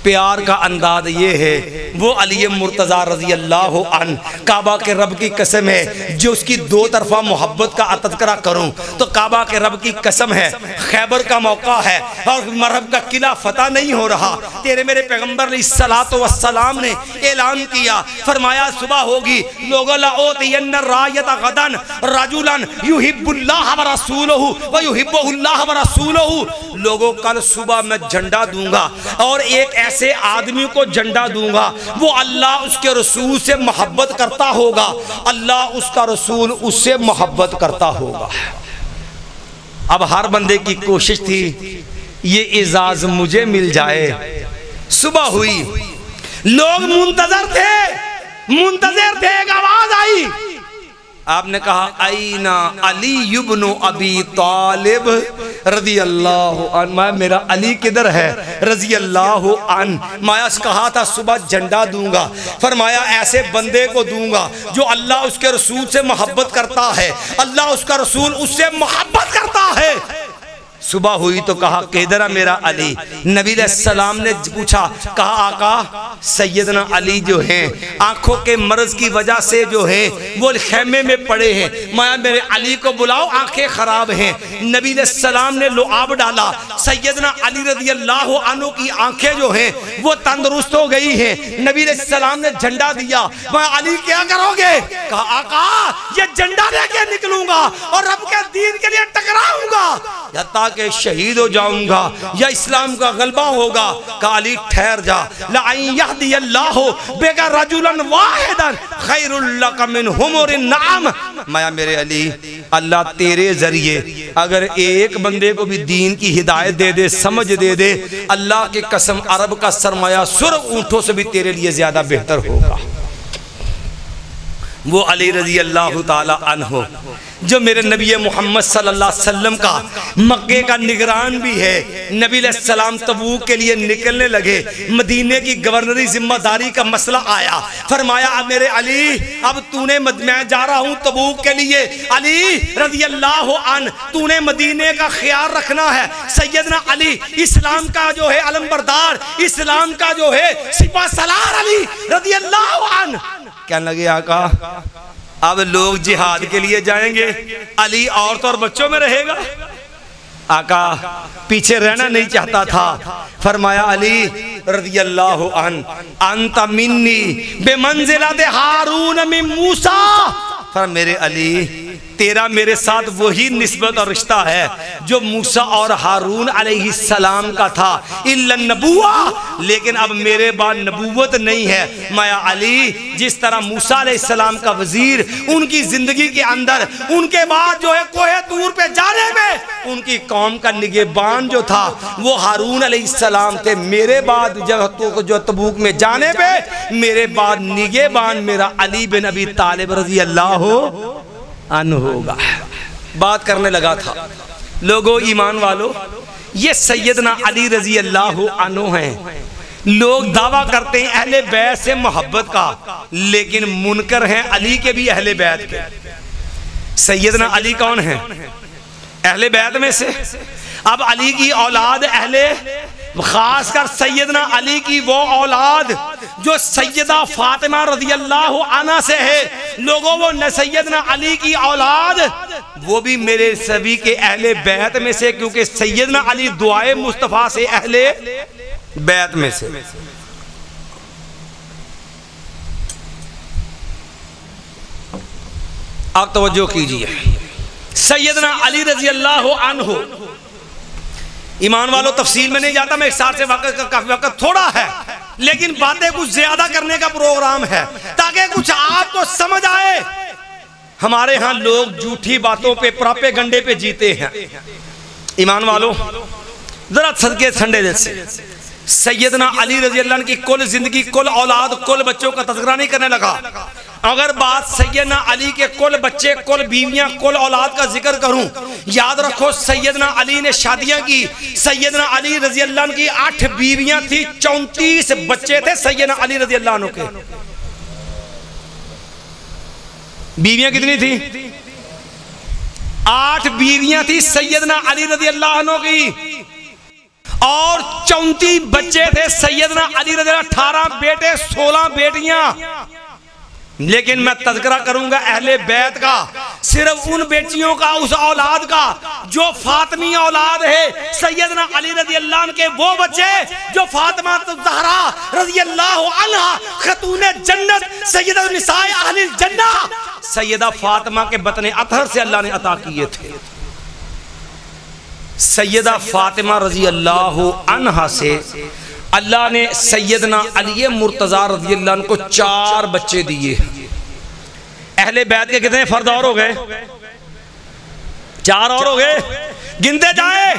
پیار کا انداز یہ ہے، وہ علی مرتضی رضی اللہ عنہ، کعبہ کے رب کی قسم ہے، جو اس کی دو طرفہ محبت کا تذکرہ کروں تو کعبہ کے رب کی قسم ہے، خیبر کا موقع ہے اور مرحب کا قلعہ فتح نہیں ہو رہا، تیرے میرے پیغمبر علیہ السلام نے اعلان کیا، فرمایا صبح ہوگی لوگو لأوتین الرایت غدن رجلا یحب اللہ ورسولہ ویحبہ اللہ ورسولہ، لوگوں کل صبح میں جھنڈا دوں گا اور ایک ایسے آدمی کو جھنڈا دوں گا وہ اللہ اس کے رسول سے محبت کرتا ہوگا، اللہ اس کا رسول اس سے محبت کرتا ہوگا۔ اب ہر بندے کی کوشش تھی یہ اعزاز مجھے مل جائے، صبح ہوئی لوگ منتظر تھے، ایک آواز آئی، آپ نے کہا اینا علی ابن ابی طالب رضی اللہ عنہ، میرا علی کدھر ہے رضی اللہ عنہ، مایا کہا تھا صبح جھنڈا دوں گا، فرمایا ایسے بندے کو دوں گا جو اللہ اس کے رسول سے محبت کرتا ہے، اللہ اس کا رسول اس سے محبت کرتا ہے۔ صبح ہوئی تو کہا کدھر ہے میرا علی، نبی علیہ السلام نے پوچھا، کہا آقا سیدنا علی جو ہیں آنکھوں کے مرض کی وجہ سے جو ہیں وہ خیمے میں پڑے ہیں، مایا میرے علی کو بلاؤ آنکھیں خراب ہیں، نبی علیہ السلام نے لعاب ڈالا، سیدنا علی رضی اللہ عنہ کی آنکھیں جو ہیں وہ تندرست ہو گئی ہیں، نبی علیہ السلام نے جھنڈا دیا، میں علی کیا کرو گے، کہا آقا یہ جھنڈا لے کے نکلوں گا اور رب کے دین کے لیے ٹکراؤں گا یا تاکہ شہید ہو جاؤں گا یا اسلام کا غلبہ ہوگا، کہا علی ٹھہر جا، لَعَنْ يَهْدِيَ اللَّهُ بِكَ رَجُلًا وَاحِدًا خَيْرٌ لَكَ مِنْ حُمُرِ النَّعَمِ، مایا میرے علی اللہ تیرے ذریعے اگر ایک بندے کو بھی دین کی ہدایت دے دے، سمجھ دے دے، اللہ کی قسم عرب کا سرمایہ سرخ اونٹوں سے بھی تیرے لیے زیادہ بہتر ہوگا۔ وہ علی رضی اللہ تعالی عنہ جو میرے نبی محمد صلی اللہ علیہ وسلم کا مکے کا نگران بھی ہے، نبی علیہ السلام تبوک کے لیے نکلنے لگے، مدینے کی گورنری ذمہ داری کا مسئلہ آیا، فرمایا میرے علی اب میں جا رہا ہوں تبوک کے لیے، علی رضی اللہ عنہ تو نے مدینے کا خیال رکھنا ہے، سیدنا علی اسلام کا جو ہے علم بردار، اسلام کا جو ہے سپہ سالار علی رضی اللہ عنہ کہنے لگے آقا اب لوگ جہاد کے لیے جائیں گے، علی عورتوں اور بچوں میں رہے گا، آقا پیچھے رہنا نہیں چاہتا تھا، فرمایا علی رضی اللہ عنہ انت منی بمنزلت ہارون من موسیٰ، فرمایا میرے علی تیرا میرے ساتھ وہی نسبت اور رشتہ ہے جو موسیٰ اور ہارون علیہ السلام کا تھا، الا النبوہ، لیکن اب میرے بعد نبوت نہیں ہے، مایا علی جس طرح موسیٰ علیہ السلام کا وزیر ان کی زندگی کے اندر ان کے بعد جو ہے کوہ طور پہ جانے میں ان کی قوم کا نگہبان جو تھا وہ ہارون علیہ السلام تھے، میرے بعد جو تبوک میں جانے پہ میرے بعد نگہبان میرا علی بن ابی طالب رضی اللہ عنہ ہوگا۔ بات کرنے لگا تھا لوگو ایمان والو، یہ سیدنا علی رضی اللہ عنہ ہیں، لوگ دعویٰ کرتے ہیں اہل بیت سے محبت کا، لیکن منکر ہیں علی کے بھی اہل بیت کے۔ سیدنا علی کون ہیں؟ اہل بیت میں سے، اب علی کی اولاد اہل، خاص کر سیدنا علی کی وہ اولاد جو سیدہ فاطمہ رضی اللہ عنہ سے ہے، لوگوں وہ سیدنا علی کی اولاد وہ بھی میرے سبھی کے اہل بیت میں سے، کیونکہ سیدنا علی دعائے مصطفیٰ سے اہل بیت میں سے۔ آپ توجہ کیجئے، سیدنا علی رضی اللہ عنہ، ایمان والوں تفصیل میں نہیں جاتا، میں ایک ساتھ سے کافی وقت تھوڑا ہے لیکن باتیں کچھ زیادہ کرنے کا پروگرام ہے تاکہ کچھ آپ کو سمجھ آئے۔ ہمارے ہاں لوگ جھوٹی باتوں پہ پراپیگنڈے پہ جیتے ہیں۔ ایمان والو ذرا صدقے ٹھنڈے دل سے سیدنا علی رضی اللہ عنہ کی کل زندگی، کل اولاد، کل بچوں کا تذکرہ نہیں کرنے لگا۔ اگر بات سیدنا علی کے کل بچے، کل بیویاں، کل اولاد کا ذکر کروں، یاد رکھو سیدنا علی نے شادیاں کی۔ سیدنا علی رضی اللہ عنہ کی 8 بیویاں تھی، 34 بچے تھے سیدنا علی رضی اللہ عنہ کے۔ بیویاں کتنی تھی؟ 8 بیویاں تھی سیدنا علی رضی اللہ عنہ کی، اور 34 بچے تھے سیدنا علی رضی اللہ، 18 بیٹے 16 بیٹیاں۔ لیکن میں تذکرہ کروں گا اہل بیت کا، صرف ان بیٹیوں کا، اس اولاد کا جو فاطمی اولاد ہے سیدنا علی رضی اللہ عنہ کے، وہ بچے جو فاطمہ زہرا رضی اللہ عنہ خاتون جنت، سیدہ نساء اہل الجنہ، سیدہ فاطمہ کے بطن اطہر سے اللہ نے عطا کیے تھے۔ سیدہ فاطمہ رضی اللہ عنہ سے اللہ نے سیدنا علی مرتضی رضی اللہ عنہ کو 4 بچے دیے۔ اہل بیت کے کتنے فرد اور ہو گئے؟ 4 اور ہو گئے، گنتے جائیں۔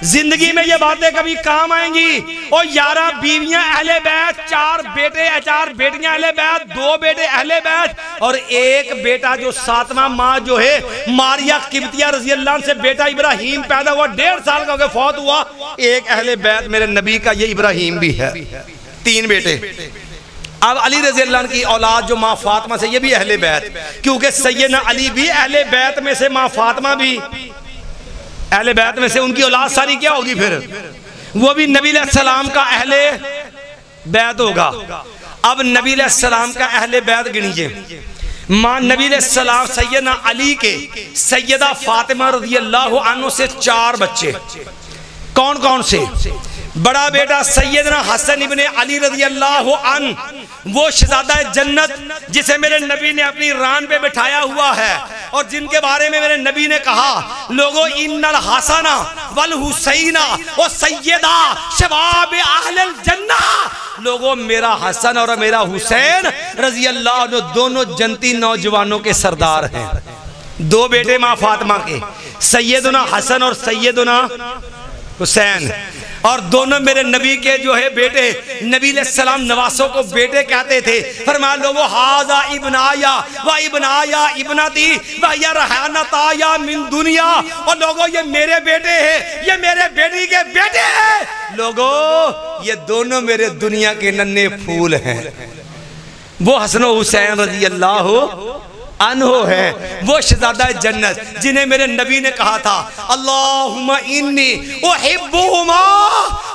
زندگی میں یہ باتیں کبھی کام آئیں گی۔ اور 11 بیویاں اہل بیت، 4 بیٹے، 4 بیٹیاں اہل بیت، 2 بیٹے اہل بیت، اور 1 بیٹا جو 7واں ماں جو ہے ماریہ قبطیہ رضی اللہ عنہ سے بیٹا ابراہیم پیدا ہوا، 1.5 سال کا ہو کے فوت ہوا۔ 1 اہل بیت میرے نبی کا یہ ابراہیم بھی ہے، 3 بیٹے۔ اب علی رضی اللہ عنہ کی اولاد جو ماں فاطمہ سے، یہ بھی اہل بیت، کیونکہ سیدنا علی بھی اہل بیت میں سے، ماں فاطمہ بھی اہل بیت میں سے، ان کی اولاد ساری کیا ہوگی پھر؟ وہ بھی نبی علیہ السلام کا اہل بیت ہوگا۔ اب نبی علیہ السلام کا اہل بیت گنیجئے۔ ماں نبی علیہ السلام سیدنا علی کے سیدہ فاطمہ رضی اللہ عنہ سے 4 بچے۔ کون کون سے؟ بڑا بیٹا سیدنا حسن ابن علی رضی اللہ عنہ، وہ شہزادہ جنت جسے میرے نبی نے اپنی ران پہ بٹھایا ہوا ہے، اور جن کے بارے میں میرے نبی نے کہا لوگو ان الحسن والحسین و سیدہ شباب اہل الجنہ، لوگو میرا حسن اور میرا حسین رضی اللہ عنہ دونوں جنتی نوجوانوں کے سردار ہیں۔ 2 بیٹے ماں فاطمہ کے، سیدنا حسن اور سیدنا حسین، اور دونوں میرے نبی کے جو ہے بیٹے، نبی علیہ السلام نواسوں کو بیٹے کہتے تھے۔ فرمایا لوگو ہاذا ابنایا و ابنایا ابنتی و یرحانتایا من دنیا، اور لوگو یہ میرے بیٹے ہیں، یہ میرے بیٹی کے بیٹے ہیں، لوگو یہ دونوں میرے دنیا کے ننھے پھول ہیں۔ وہ حسن و حسین رضی اللہ عنہ ہے، وہ شہزادہ جنت جنہیں میرے نبی نے کہا تھا اللہم انی احبہما،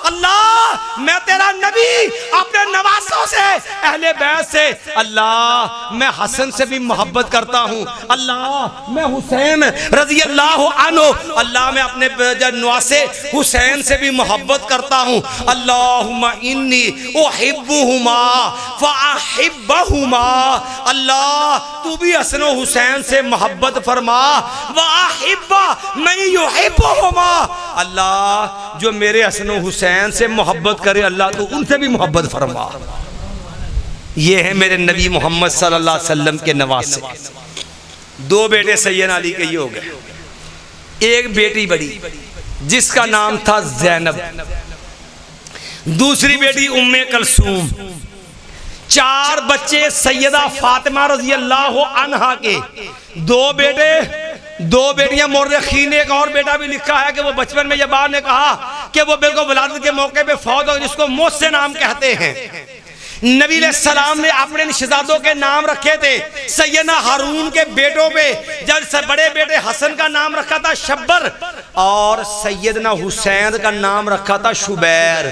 اللہ میں تیرا نبی اپنے نواسوں سے، اہل بیت سے، اللہ میں حسن سے بھی محبت کرتا ہوں، اللہ میں حسین رضی اللہ عنہ، اللہ میں اپنے نواسے حسین سے بھی محبت کرتا ہوں، اللہم انی احبہما فاحبہما، اللہ تو بھی حسن و حسین سے محبت فرما، وَأَحِبَّ مَنْ يُحِبُّهُمَا، اللہ جو میرے حسن و حسین سے محبت کرے اللہ تو ان سے بھی محبت فرما۔ یہ ہے میرے نبی محمد صلی اللہ علیہ وسلم کے نواسے۔ 2 بیٹے سیدنا علی کے یہ ہو گئے، 1 بیٹی بڑی جس کا نام تھا زینب، دوسری بیٹی ام کلثوم، 4 بچے سیدہ فاطمہ رضی اللہ عنہ کے، 2 بیٹے 2 بیٹیاں، مورخین نے ایک اور بیٹا بھی لکھا ہے کہ وہ بچپن میں یہ بات نے کہا کہ وہ بالکل ولادت کے موقع پہ فوت ہو، جس کو محسن نام کہتے ہیں۔ نبی علیہ السلام نے اپنے شہزادوں کے نام رکھے تھے، سیدنا ہارون کے بیٹوں پہ جب بڑے بیٹے حسن کا نام رکھا تھا شبر، اور سیدنا حسین کا نام رکھا تھا شبیر۔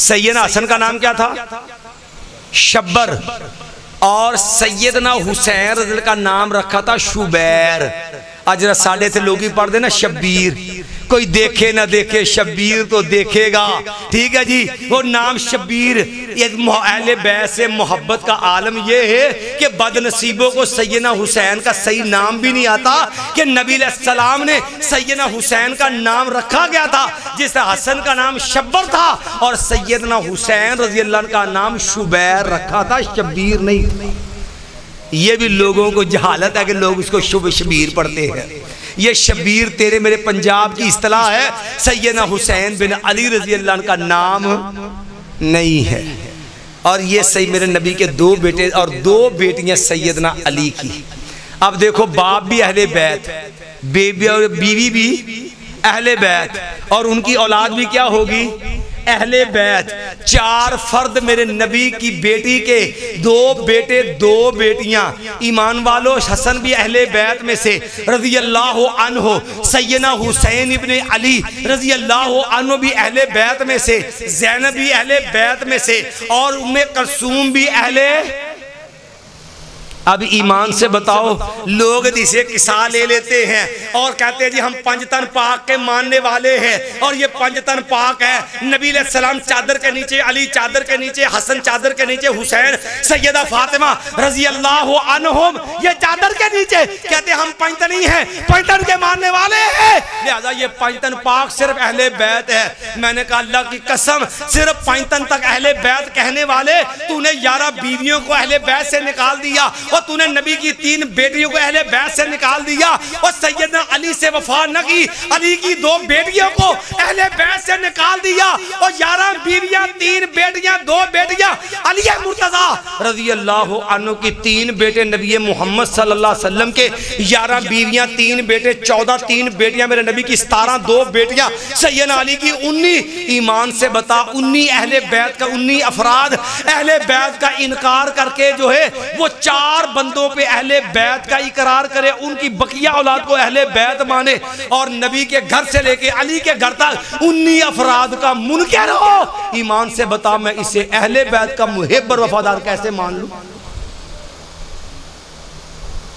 سیدنا حسن کا نام کیا تھا؟ شبر، اور سیدنا حسین رضی اللہ کا نام رکھا تھا شبیر۔ اجرا ساڑھے سے لوگ ہی پڑھ دینا شبیر، کوئی دیکھے نہ دیکھے شبیر تو دیکھے گا، ٹھیک ہے جی۔ وہ نام شبیر، اہل بیت سے محبت کا عالم یہ ہے کہ بد نصیبوں کو سیدنا حسین کا صحیح نام بھی نہیں آتا، کہ نبی علیہ السلام نے سیدنا حسین کا نام رکھا گیا تھا، جس حسن کا نام شبر تھا اور سیدنا حسین رضی اللہ عنہ کا نام شبیر رکھا تھا، شبیر نہیں۔ یہ بھی لوگوں کو جہالت ہے کہ لوگ اس کو شبیر پڑھتے ہیں. یہ شبیر تیرے میرے پنجاب کی اصطلاح ہے. سیدنا حسین بن علی رضی اللہ عنہ کا نام نہیں ہے. اور یہ صحیح میرے نبی کے 2 بیٹے اور 2 بیٹیاں سیدنا علی کی. اب دیکھو باپ بھی اہل بیت, بیوی بھی اہل بیت, اور ان کی اولاد بھی کیا ہوگی؟ اہل بیت. 4 فرد میرے نبی کی بیٹی کے 2 بیٹے 2 بیٹیاں. ایمان والو حسن بھی اہل بیت میں سے رضی اللہ عنہ, سیدنا حسین ابن علی رضی اللہ عنہ بھی اہل بیت میں سے, زینب بھی اہل بیت میں سے, اور ام کلثوم بھی اہل. اب ایمان سے بتاؤ, لوگ اسے قصہ لے لیتے ہیں اور کہتے ہیں جی ہم 5 تن پاک کے ماننے والے ہیں, اور یہ 5 تن پاک ہے. نبی علیہ السلام چادر کے نیچے, علی چادر کے نیچے, حسن چادر کے نیچے, حسین, سیدہ فاطمہ رضی اللہ عنہم یہ چادر کے نیچے. کہتے ہیں ہم 5 تن ہی ہیں, 5 تن کے ماننے والے ہیں, لہذا یہ 5 تن پاک صرف اہل بیت ہے. میں نے کہا اللہ کی قسم, صرف 5 تن تک اہل بیت کہنے والے تو نے 11 بیویوں کو اہل بیت سے نکال دیا, اور تو نے نبی کی 3 بیٹیوں کو اہل بیت سے نکال دیا, اور سیدنا علی سے وفا نہ کی, علی کی 2 بیٹیوں کو اہل بیت سے نکال دیا, اور 11 بیویاں 3 بیٹیاں 2 بیٹیاں. علی مرتضی رضی اللہ عنہ کی 3 بیٹے نبی محمد صلی اللہ علیہ وسلم کے, 11 بیویاں 3 بیٹے 14, 3 بیٹیاں میرے نبی کی 17, 2 بیٹیاں سیدنا علی کی 19. ایمان سے بتا 19 اہل بیت کا, 19 افراد اہل بیت کا انکار کر کے جو ہے وہ 4 بندوں پہ اہل بیت کا اقرار کرے, ان کی بقیہ اولاد کو اہل بیت مانے, اور نبی کے گھر سے لے کے علی کے گھر تک 19 افراد کا منکر ہو. ایمان سے بتا میں اسے اہل بیت کا محب اور وفادار کیسے مان لوں؟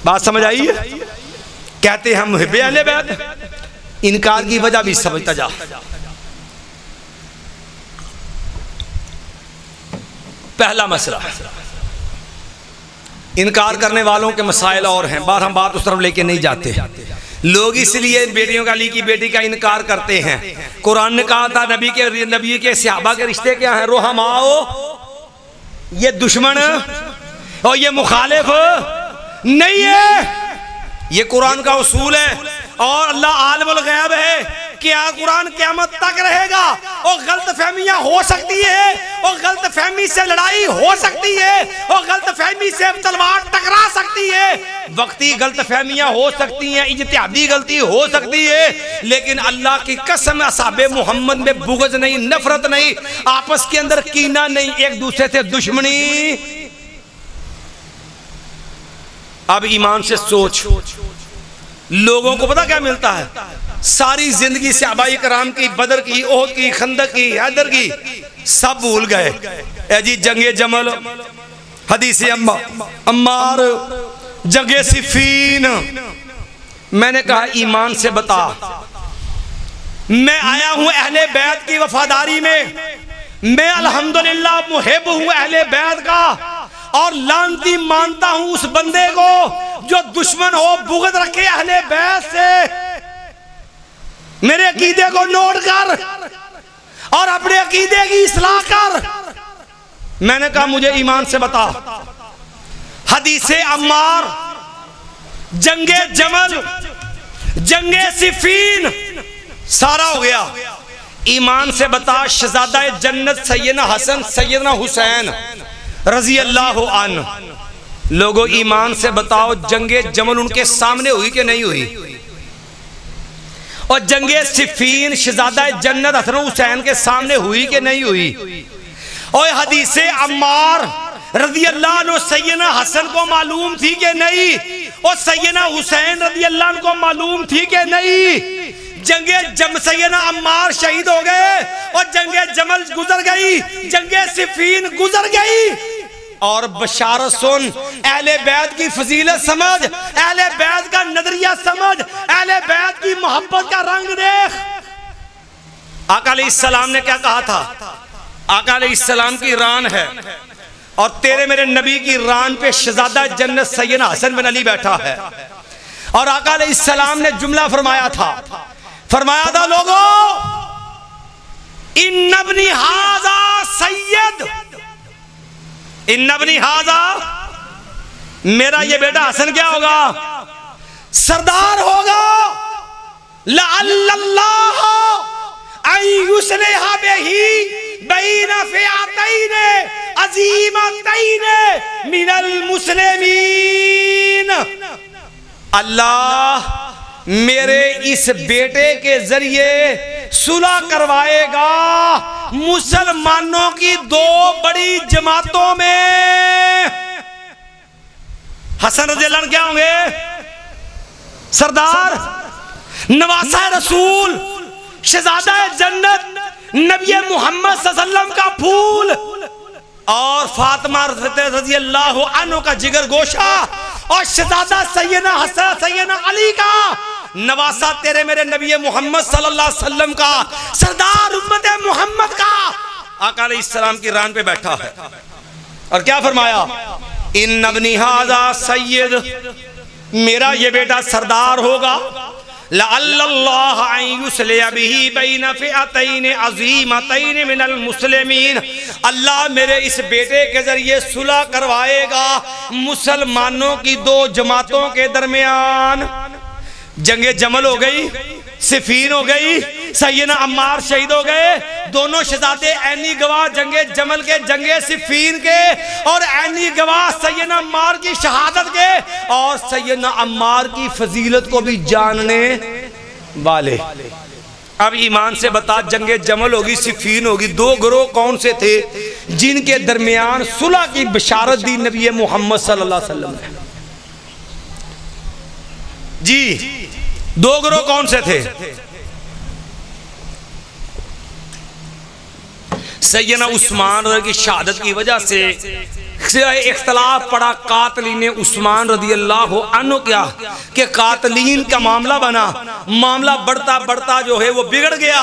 بات سمجھ آئی ہے؟ کہتے ہیں ہم محب اہل بیت, انکار کی وجہ بھی سمجھتا جا. پہلا مسئلہ, انکار کرنے والوں کے مسائل اور ہیں, بار ہم بات اس طرف لے کے نہیں جاتے. لوگ اس لیے بیٹیوں کا, علی کی بیٹی کا انکار کرتے ہیں. قرآن نے کہا تھا نبی کے صحابہ کے رشتے کیا ہیں؟ رحماؤ, یہ دشمن اور یہ مخالف نہیں ہے, یہ قرآن کا اصول ہے. اور اللہ عالم الغیب ہے, کیا قرآن قیامت تک رہے گا, اور غلط فہمیاں ہو سکتی ہے, اور غلط فہمی سے لڑائی ہو سکتی ہے, اور غلط فہمی سے تلوار ٹکرا سکتی ہے, وقتی غلط فہمیاں ہو سکتی ہیں, اجتہادی غلطی ہو سکتی ہے, لیکن اللہ کی قسم اصحاب محمد میں بغض نہیں, نفرت نہیں, آپس کے اندر کینہ نہیں, ایک دوسرے سے دشمنی. اب ایمان سے سوچ, لوگوں کو پتہ کیا ملتا ہے؟ ساری زندگی صحابہ کرام کی, بدر کی, احد کی, خندق کی, حیدر کی, سب بھول گئے. اے جی جنگ جمل, حدیث عمار, جنگ صفین. میں نے کہا ایمان سے بتا, میں آیا ہوں اہل بیت کی وفاداری میں, میں الحمدللہ محب ہوں اہل بیت کا, اور لعنتی مانتا ہوں اس بندے کو جو دشمن ہو, بغض رکھے اہل بیت سے. میرے عقیدے کو نوٹ کر اور اپنے عقیدے کی اصلاح کر. میں نے کہا مجھے ایمان سے بتا, حدیث عمار, جنگ جمل, جنگ صفین, سارا ہو گیا. ایمان سے بتا, شہزادہ جنت سیدنا حسن سیدنا حسین رضی اللہ عنہ, لوگوں ایمان سے بتاؤ جنگ جمل ان کے سامنے ہوئی کہ نہیں ہوئی؟ اور جنگ صفین شہزادہ جنت حسن حسین کے سامنے ہوئی کہ نہیں ہوئی؟ اور حدیث عمار رضی اللہ عنہ سیدنا حسن کو معلوم تھی کہ نہیں؟ اور سیدنا حسین رضی اللہ عنہ کو معلوم تھی کہ نہیں؟ جنگ سیدنا عمار شہید ہو گئے, اور جنگ جمل گزر گئی, جنگ صفین گزر گئی. اور بشارت سن, اہل بیت کی فضیلت سمجھ, اہل بیت کا نظریہ سمجھ, اہل بیت کی محبت کا رنگ دیکھ. آقا علیہ السلام نے کیا کہا تھا؟ آقا علیہ السلام کی ران ہے, اور تیرے میرے نبی کی ران پہ شہزادہ جنت سیدنا حسن بن علی بیٹھا ہے. اور آقا علیہ السلام نے جملہ فرمایا تھا, فرمایا تھا لوگوں, ان ابنی ھذا سید, ان ابنی ھذا میرا یہ بیٹا حسن کیا ہوگا؟ سردار ہوگا. لعل اللہ ان یصلح بہ بین فئتین عظیمتین من المسلمین. اللہ میرے اس بیٹے کے ذریعے صلح کروائے گا مسلمانوں کی دو بڑی جماعتوں میں. حسن رضی اللہ عنہ کیا ہوں گے؟ سردار، نواسہ رسول، شہزادہ جنت، نبی محمد صلی اللہ علیہ وسلم کا پھول، اور فاطمہ رضی اللہ عنہ کا جگر گوشہ، اور شہزادہ سیدنا حسن سیدنا علی کا نواسہ، تیرے میرے نبی محمد صلی اللہ علیہ وسلم کا، سردار امت محمد کا. آقا علیہ السلام کی ران پہ بیٹھا ہے اور کیا فرمایا؟ ان ابنی ھذا سید، میرا یہ بیٹا سردار ہوگا. لعل اللہ ان یصلح بہ بین فئتین عظیمتین من المسلمین، اللہ میرے اس بیٹے کے ذریعے صلح کروائے گا مسلمانوں کی دو جماعتوں کے درمیان. جنگ جمل ہو گئی، صفین ہو گئی، سیدنا عمار شہید ہو گئے، دونوں شہزادے عینی گواہ جنگ جمل کے، جنگ صفین کے، اور عینی گواہ سیدنا عمار کی شہادت کے، اور سیدنا عمار کی فضیلت کو بھی جاننے والے. اب ایمان سے بتا، جنگ جمل ہوگی، صفین ہوگی، دو گروہ کون سے تھے جن کے درمیان صلح کی بشارت دی نبی محمد صلی اللہ علیہ وسلم نے؟ جی دو گروہ کون سے تھے؟ سیدنا عثمان کی شہادت کی وجہ سے اختلاف پڑا قاتلین عثمان رضی اللہ عنہ کیا کہ قاتلین کا معاملہ بنا. معاملہ بڑھتا بڑھتا جو ہے وہ بگڑ گیا،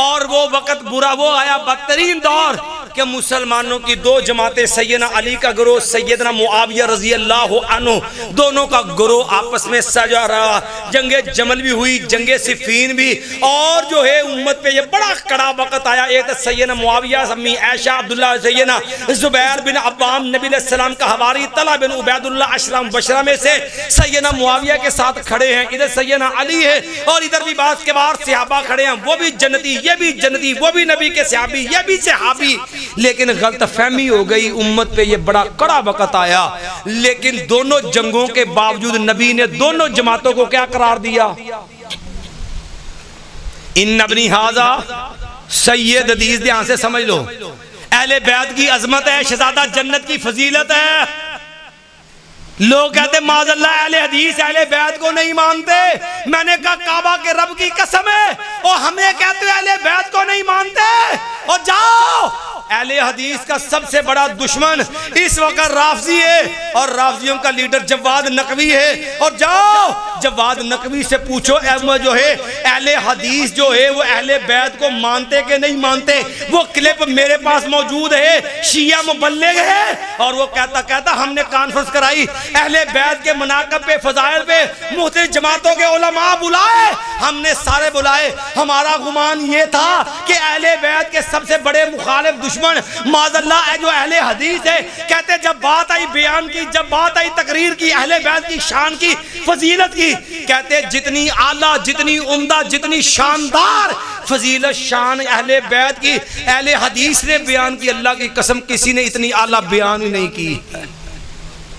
اور وہ وقت برا وہ آیا، بدترین دور، کہ مسلمانوں کی دو جماعتیں، سیدنا علی کا گروہ، سیدنا معاویہ رضی اللہ عنہ، دونوں کا گروہ آپس میں سجا رہا. جنگ جمل بھی ہوئی، جنگ صفین بھی، اور جو ہے امت پہ یہ بڑا کڑا وقت آیا. ایک تو سیدنا معاویہ، امی عائشہ، عبداللہ، سیدنا زبیر بن عوام، نبی علیہ السلام کا حواری، طلحہ بن عبید اللہ، عشرہ مبشرہ میں سے سیدنا معاویہ کے ساتھ کھڑے ہیں. ادھر سیدنا علی ہے، اور ادھر بھی بعض کے بعض صحابہ کھڑے ہیں، وہ بھی جنتی، یہ بھی جنتی، وہ بھی نبی کے صحابی، یہ بھی صحابی. لیکن غلط فہمی ہو گئی، امت پہ یہ بڑا کڑا وقت آیا. لیکن دونوں جنگوں کے باوجود نبی نے دونوں جماعتوں کو کیا قرار دیا؟ ان ابنی ھذا سید. حدیث دھیان سے سمجھ لو، اہل بیت کی عظمت ہے، شہزادہ جنت کی فضیلت ہے. لوگ کہتے ہیں معاذ اللہ اہل حدیث اہل بیت کو نہیں مانتے. میں نے کہا کعبہ کے رب کی قسم ہے، اور ہمیں کہتے ہیں اہل بیت کو نہیں مانتے. اور جاؤ، اہل حدیث کا سب سے بڑا دشمن اس وقت رافضی ہے، اور رافضیوں کا لیڈر جواد نقوی ہے. اور جاؤ جواد نقوی سے پوچھو جو ہے اہل حدیث جو ہے وہ اہل بیت کو مانتے کہ نہیں مانتے. وہ کلپ میرے پاس موجود ہے، شیعہ مبلغ ہے، اور وہ کہتا ہم نے کانفرنس کرائی، اہل بیت کے مناقب پہ، فضائل پہ مختلف جماعتوں کے علماء بلائے، ہم نے سارے بلائے. ہمارا گمان یہ تھا کہ اہل بیت کے سب سے بڑے مخالف دشمن معاذ اللہ جو اہل حدیث ہے. کہتے جب بات آئی بیان کی، جب بات آئی تقریر کی، اہل بیت کی شان کی، فضیلت کی، کہتے جتنی اعلیٰ، جتنی عمدہ، جتنی شاندار فضیلت شان اہل بیت کی اہل حدیث نے بیان کی، اللہ کی قسم کسی نے اتنی اعلیٰ بیان ہی نہیں کی.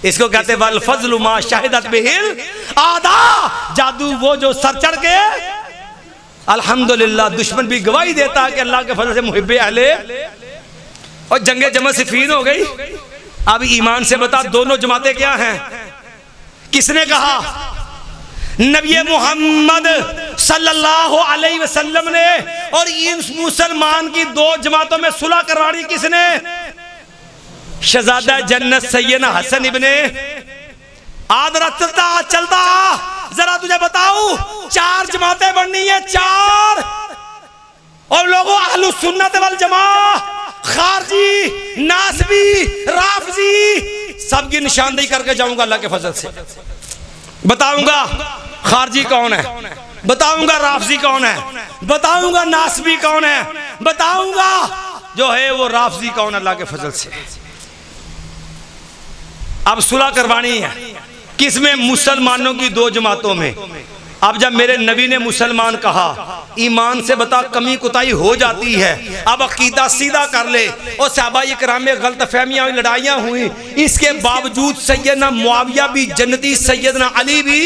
اس کو کہتے والفضل ما شہدت بہل اعداء، جادو وہ جو سر چڑھ کے. الحمدللہ دشمن بھی گواہی دیتا ہے کہ اللہ کے فضل سے محب اہل. اور جنگ جمل صفین ہو گئی. اب ایمان سے بتا دونوں جماعتیں کیا ہیں؟ کس نے کہا؟ نبی محمد صلی اللہ علیہ وسلم نے. اور ان مسلمان کی دو جماعتوں میں صلح کروائی کس نے؟ شہزادہ جنت سیدنا حسن ابن. آدھرا چلتا ذرا تجھے بتاؤ، 4 جماعتیں بننی ہیں، 4. اور لوگوں اہل سنت والجماعہ، خارجی، ناسبی، رافضی، سب کی نشاندہی کر کے جاؤں گا اللہ کے فضل سے. بتاؤں گا خارجی کون ہے، بتاؤں گا رافضی کون ہے، بتاؤں گا ناسبی کون ہے، بتاؤں گا جو ہے وہ رافضی کون اللہ کے فضل سے. اب صلح کروانی ہے، کس میں؟ مسلمانوں کی دو جماعتوں میں۔ اب جب میرے نبی نے مسلمان کہا، ایمان سے بتا کمی کوتاہی ہو جاتی ہے، اب عقیدہ سیدھا کر لے۔ اور صحابہ اکرام میں غلط فہمیاں ہوئی، لڑائیاں ہوئیں، اس کے باوجود سیدنا معاویہ بھی جنتی، سیدنا علی بھی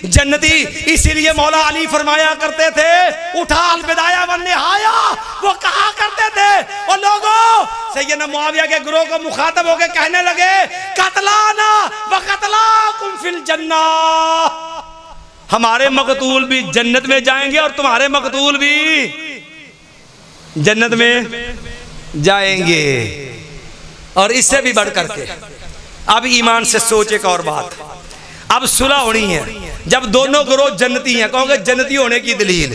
جنتی۔ اسی لیے مولا علی فرمایا کرتے تھے، اٹھا البدایہ والنہایہ، وہ کہا کرتے تھے اور لوگوں سیدنا معاویہ کے گروہ کو مخاطب ہو کے کہنے لگے، قتلانا وقتلاکم فی الجنہ، ہمارے مقتول بھی جنت میں جائیں گے اور تمہارے مقتول بھی جنت میں جائیں گے۔ اور اس سے بھی بڑھ کر کے اب ایمان سے سوچ ایک اور بات، اب صلح ہونی ہے۔ جب دونوں گروہ جنتی ہیں، کہوں گے جنتی ہونے کی دلیل،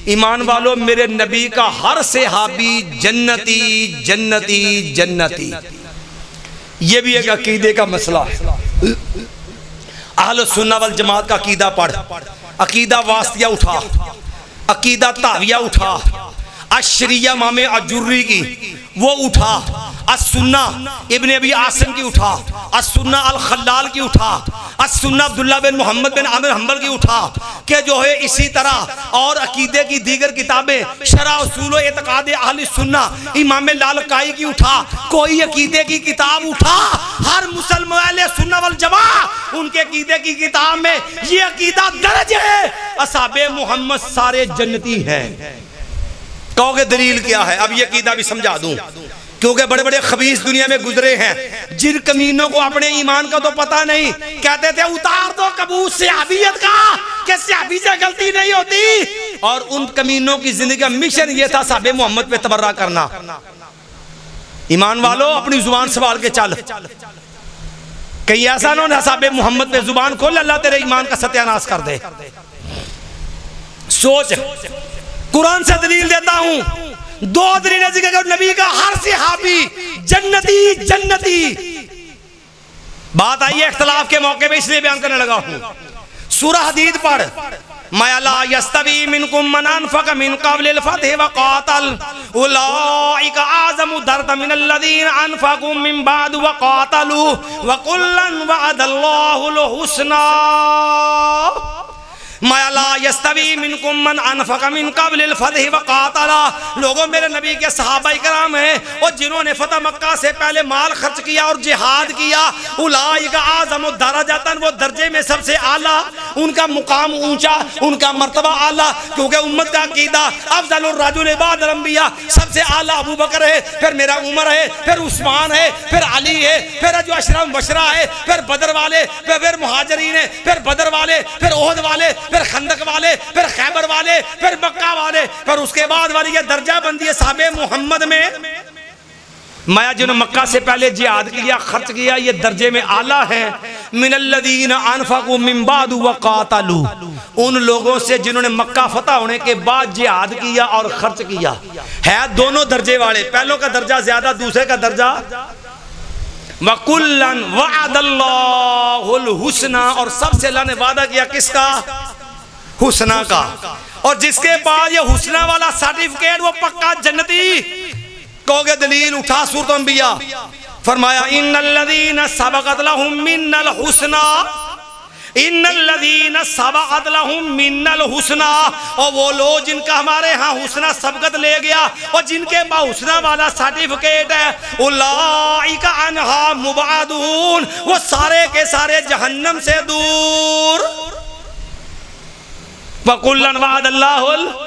ایمان والوں میرے نبی کا ہر صحابی جنتی جنتی جنتی۔ یہ بھی ایک عقیدے کا مسئلہ ہے۔ اہل سنہ والجماعت کا عقیدہ پڑھ، عقیدہ واسطیہ اٹھا، عقیدہ تاویہ اٹھا، اشریہ امام اجوری کی وہ اٹھا، السنہ ابن ابی عاصم کی اٹھا، السنہ الخلال کی اٹھا، السنہ عبداللہ بن محمد بن عامر حنبل کی اٹھا، کہ جو ہے اسی طرح اور عقیدے کی دیگر کتابیں، شرح اصول و اعتقاد اہل سنہ امام لالکائی کی اٹھا، کوئی عقیدے کی کتاب اٹھا، ہر مسلم اہل سنہ والجماعہ ان کے عقیدے کی کتاب میں یہ عقیدہ درج ہے، اصحاب محمد سارے جنتی ہیں۔ کہو گے دلیل کیا ہے؟ اب یہ عقیدہ بھی سمجھا دوں، کیونکہ بڑے بڑے خبیث دنیا میں گزرے ہیں، جن کمینوں کو اپنے ایمان کا تو پتہ نہیں، کہتے تھے اتار دو کبوت صحابیت کا کہ صحابی سے غلطی نہیں ہوتی، اور ان کمینوں کی زندگی کا مشن یہ تھا صحابہ محمد پہ تبرہ کرنا۔ ایمان والو اپنی زبان سنبھال کے چل، کہیں ایسا نہ ہو صحابہ محمد پہ زبان کھول اللہ تیرے ایمان کا ستیہ ناش کر دے۔ سوچ، قرآن سے دلیل دیتا ہوں، دو دلیل ذکر کر، نبی کا ہر صحابی جنتی جنتی۔ بات آئی ہے اختلاف کے موقع پہ، اس لیے بیان کرنے لگا ہوں۔ سورہ حدید پڑھ، مَا لَا يَسْتَوِي مِنْكُمْ مَنْ أَنْفَقَ مِنْ قَبْلِ الْفَتْحِ وَقَاتَلَ أُولَئِكَ أَعْظَمُ دَرَجَةً مِنَ الَّذِينَ أَنْفَقُوا مِنْ بَعْدُ وَقَاتَلُوا وَكُلًّا وَعَدَ اللَّهُ الْحُسْنَى۔ مَا لَا يَسْتَوِي مِنْكُمْ مَنْ أَنْفَقَ مِنْ قَبْلِ الْفَتْحِ وَقَاتَلَ، لوگوں میرے نبی کے صحابہ اکرام ہیں اور جنہوں نے فتح مکہ سے پہلے مال خرچ کیا اور جہاد کیا، اولئک اعظم درجۃ، وہ درجے میں سب سے اعلیٰ، ان کا مقام اونچا، ان کا مرتبہ اعلیٰ، کیونکہ امت کا عقیدہ افضل الرجل بعد الانبیاء، سب سے اعلیٰ ابو بکر ہے، پھر میرا عمر ہے، پھر عثمان ہے، پھر علی ہے، پھر جو عشرہ مبشرہ ہے، پھر بدر والے، پھر مہاجرین ہے، پھر بدر والے، پھر احد والے، پھر خندق والے، پھر خیبر والے، پھر مکہ والے، پھر اس کے بعد والی یہ درجہ بندی ہے صحابہ محمد میں۔ میں جنہوں مکہ سے پہلے جہاد کیا، خرچ کیا، یہ درجے میں اعلیٰ ہیں۔ من الذین انفقوا من بعد وقاتلوا، ان لوگوں سے جنہوں نے مکہ فتح ہونے کے بعد جہاد کیا اور خرچ کیا، ہے دونوں درجے والے، پہلوں کا درجہ زیادہ، دوسرے کا درجہ۔ وَكُلًّا وَعَدَ اللَّهُ الْحُسْنَى، اور سب سے اللہ نے وعدہ کیا کس کا؟ حسنہ کا، اور جس کے بعد یہ حسنہ والا سرٹیفکیٹ وہ پکا جنتی۔ کہو گے دلیل، اٹھا سورۃ انبیاء، فرمایا ان الذین سبقت لهم من الحسنى، ان الذین سبقت لهم من الحسنى، اور وہ لوگ جن کا ہمارے ہاں حسنہ سبقت لے گیا اور جن کے پاس حسنہ والا سرٹیفکیٹ ہے، اولئک عنہا مبعدون، وہ سارے کے سارے جہنم سے دور۔ وَقُلًّا وَعَدَ اللَّهُ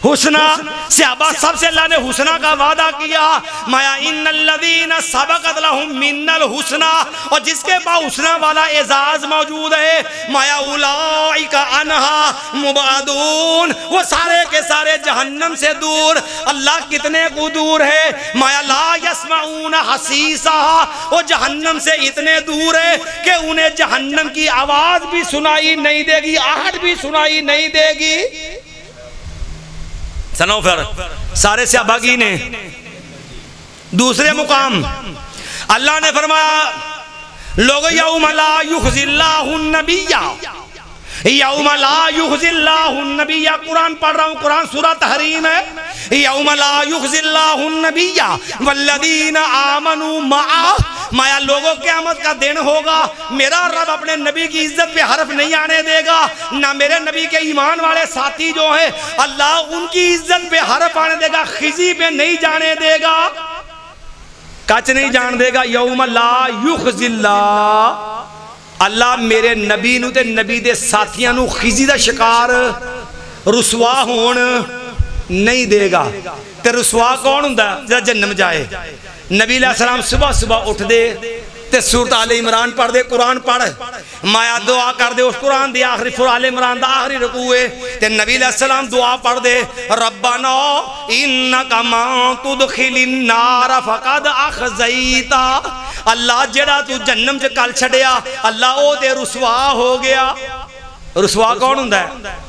الْحُسْنَى، صحابہ سب سے اللہ نے حسنہ کا وعدہ کیا۔ مایا ان الذین سبقت لهم من الحسنى، اور جس کے پاس حسنہ والا اعزاز موجود ہے، مایا اولئک عنہا مبعدون، وہ سارے کے سارے جہنم سے دور۔ اللہ کتنے کو دور ہے؟ مایا لا یسمعون حسیسها، وہ جہنم سے اتنے دور ہے کہ انہیں جہنم کی آواز بھی سنائی نہیں دے گی، آہٹ بھی سنائی نہیں دے گی۔ سنو پھر سارے صحابہ کی نے دوسرے مقام اللہ نے فرمایا، لوگ یوم لا یخزی اللہ النبی، یوم لا یخزی اللہ النبی، قرآن پڑھ رہا ہوں، قرآن سورہ تحریم ہے۔ یوم لا یخزی اللہ النبی والذین آمنوا معہ، مایا لوگوں قیامت کا دن ہوگا، میرا رب اپنے نبی کی عزت پہ حرف نہیں آنے دے گا، نہ میرے نبی کے ایمان والے ساتھی جو ہیں اللہ ان کی عزت پہ حرف آنے دے گا، خزی پہ نہیں جانے دے گا، کچھ نہیں جان دے گا۔ یوم لا یخزی اللہ، اللہ میرے نبی نو تے نبی دے ساتھیاں نو خزی دا شکار رسوا ہون نہیں دے گا۔ تے رسوا کون ہوندا جڑا جہنم جائے؟ نبی علیہ السلام صبح صبح اٹھ دے تے سورۃ آل عمران پڑھ دے، قرآن پڑھ، مایا دعا کر دے، اس قرآن دی آخری سورۃ آل عمران دا آخری رکوع ہے تے نبی علیہ السلام دعا پڑھ دے، ربنا انک من تدخل النار فقد اخزیتا، اللہ جڑا تو جہنم چ کل چھڈیا اللہ او تے رسوا ہو گیا۔ رسوا کون ہوندا ہے؟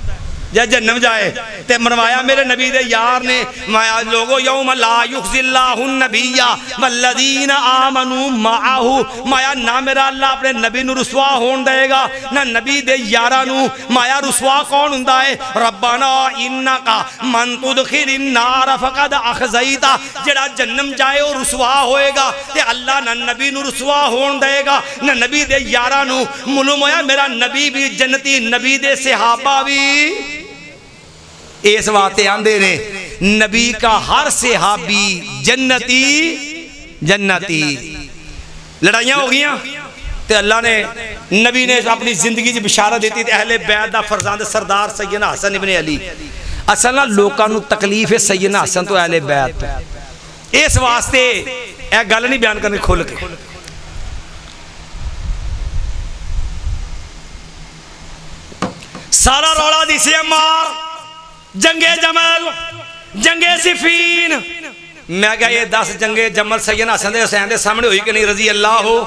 جب جہنم جائے تے منوایا میرے نبی دے یار نے، مایا لوگو یوم لا یخزی اللہ النبی والذین آمنوا معہ، مایا نہ میرا اللہ اپنے نبی نو رسوا ہون دے گا نہ نبی دے یاراں نو۔ مایا رسوا کون ہوندا ہے؟ ربنا انکا من تدخل النار فقد اخزیتا، جڑا جہنم جائے وہ رسوا ہوئے گا تے اللہ نہ نبی نو رسوا ہون دے گا نہ نبی دے یاراں نو۔ معلوم ہویا میرا نبی بھی جنتی، نبی دے صحابہ بھی اس واسطے آندے نے نبی کا ہر صحابی جنتی جنتی۔ لڑائیاں ہو گئیاں تے اللہ نے نبی نے اپنی زندگی جی بشارت دیتی تے اہل بیت دا فرزند سردار سیدنا حسن ابن علی، اصل نہ لوکاں نو تکلیف ہے سیدنا حسن تو اہل بیت، اس واسطے اے گل نہیں بیان کرنے کھول کے۔ سارا روڑا دی سے مار، جنگ جمل، جنگ صفین، میں کہا یہ 10 جنگ جمل سیدنا حسن دے حسین دے سامنے ہوئی کہ نہیں رضی اللہ ہو؟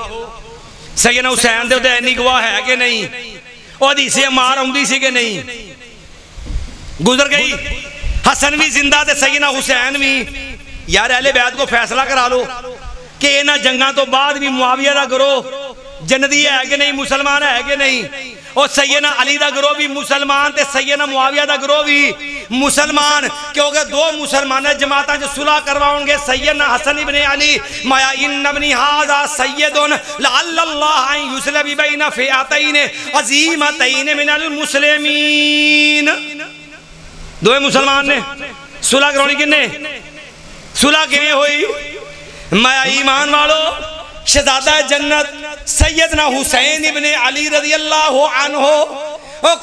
سیدنا حسین دے اینی گواہ ہے کہ نہیں؟ اور حدیث مار ہوندی سی کہ نہیں؟ گزر گئی، حسن بھی زندہ تے سیدنا حسین بھی۔ یار اہل بیت کو فیصلہ کرا لو کہ انہاں جنگاں تو بعد بھی معاویہ دا گروہ جنتی ہے کہ نہیں، مسلمان ہے کہ نہیں؟ اور سیدنا علی دا گروہ بھی مسلمان تے سیدنا معاویہ دا گروہ بھی مسلمان، کیونکہ دو مسلمان جماعتاں جو صلح کرواؤں گے سیدنا حسن ابن علی، مایا ان ابن ھذا سید لعل اللہ ان یصلح بین فئتین عظیمتین من المسلمین۔ دو مسلمان نے صلح کرونی کنے؟ صلح کنے ہوئی؟ مایا ایمان والو شہزادہ جنت سیدنا حسین ابن علی رضی اللہ عنہ،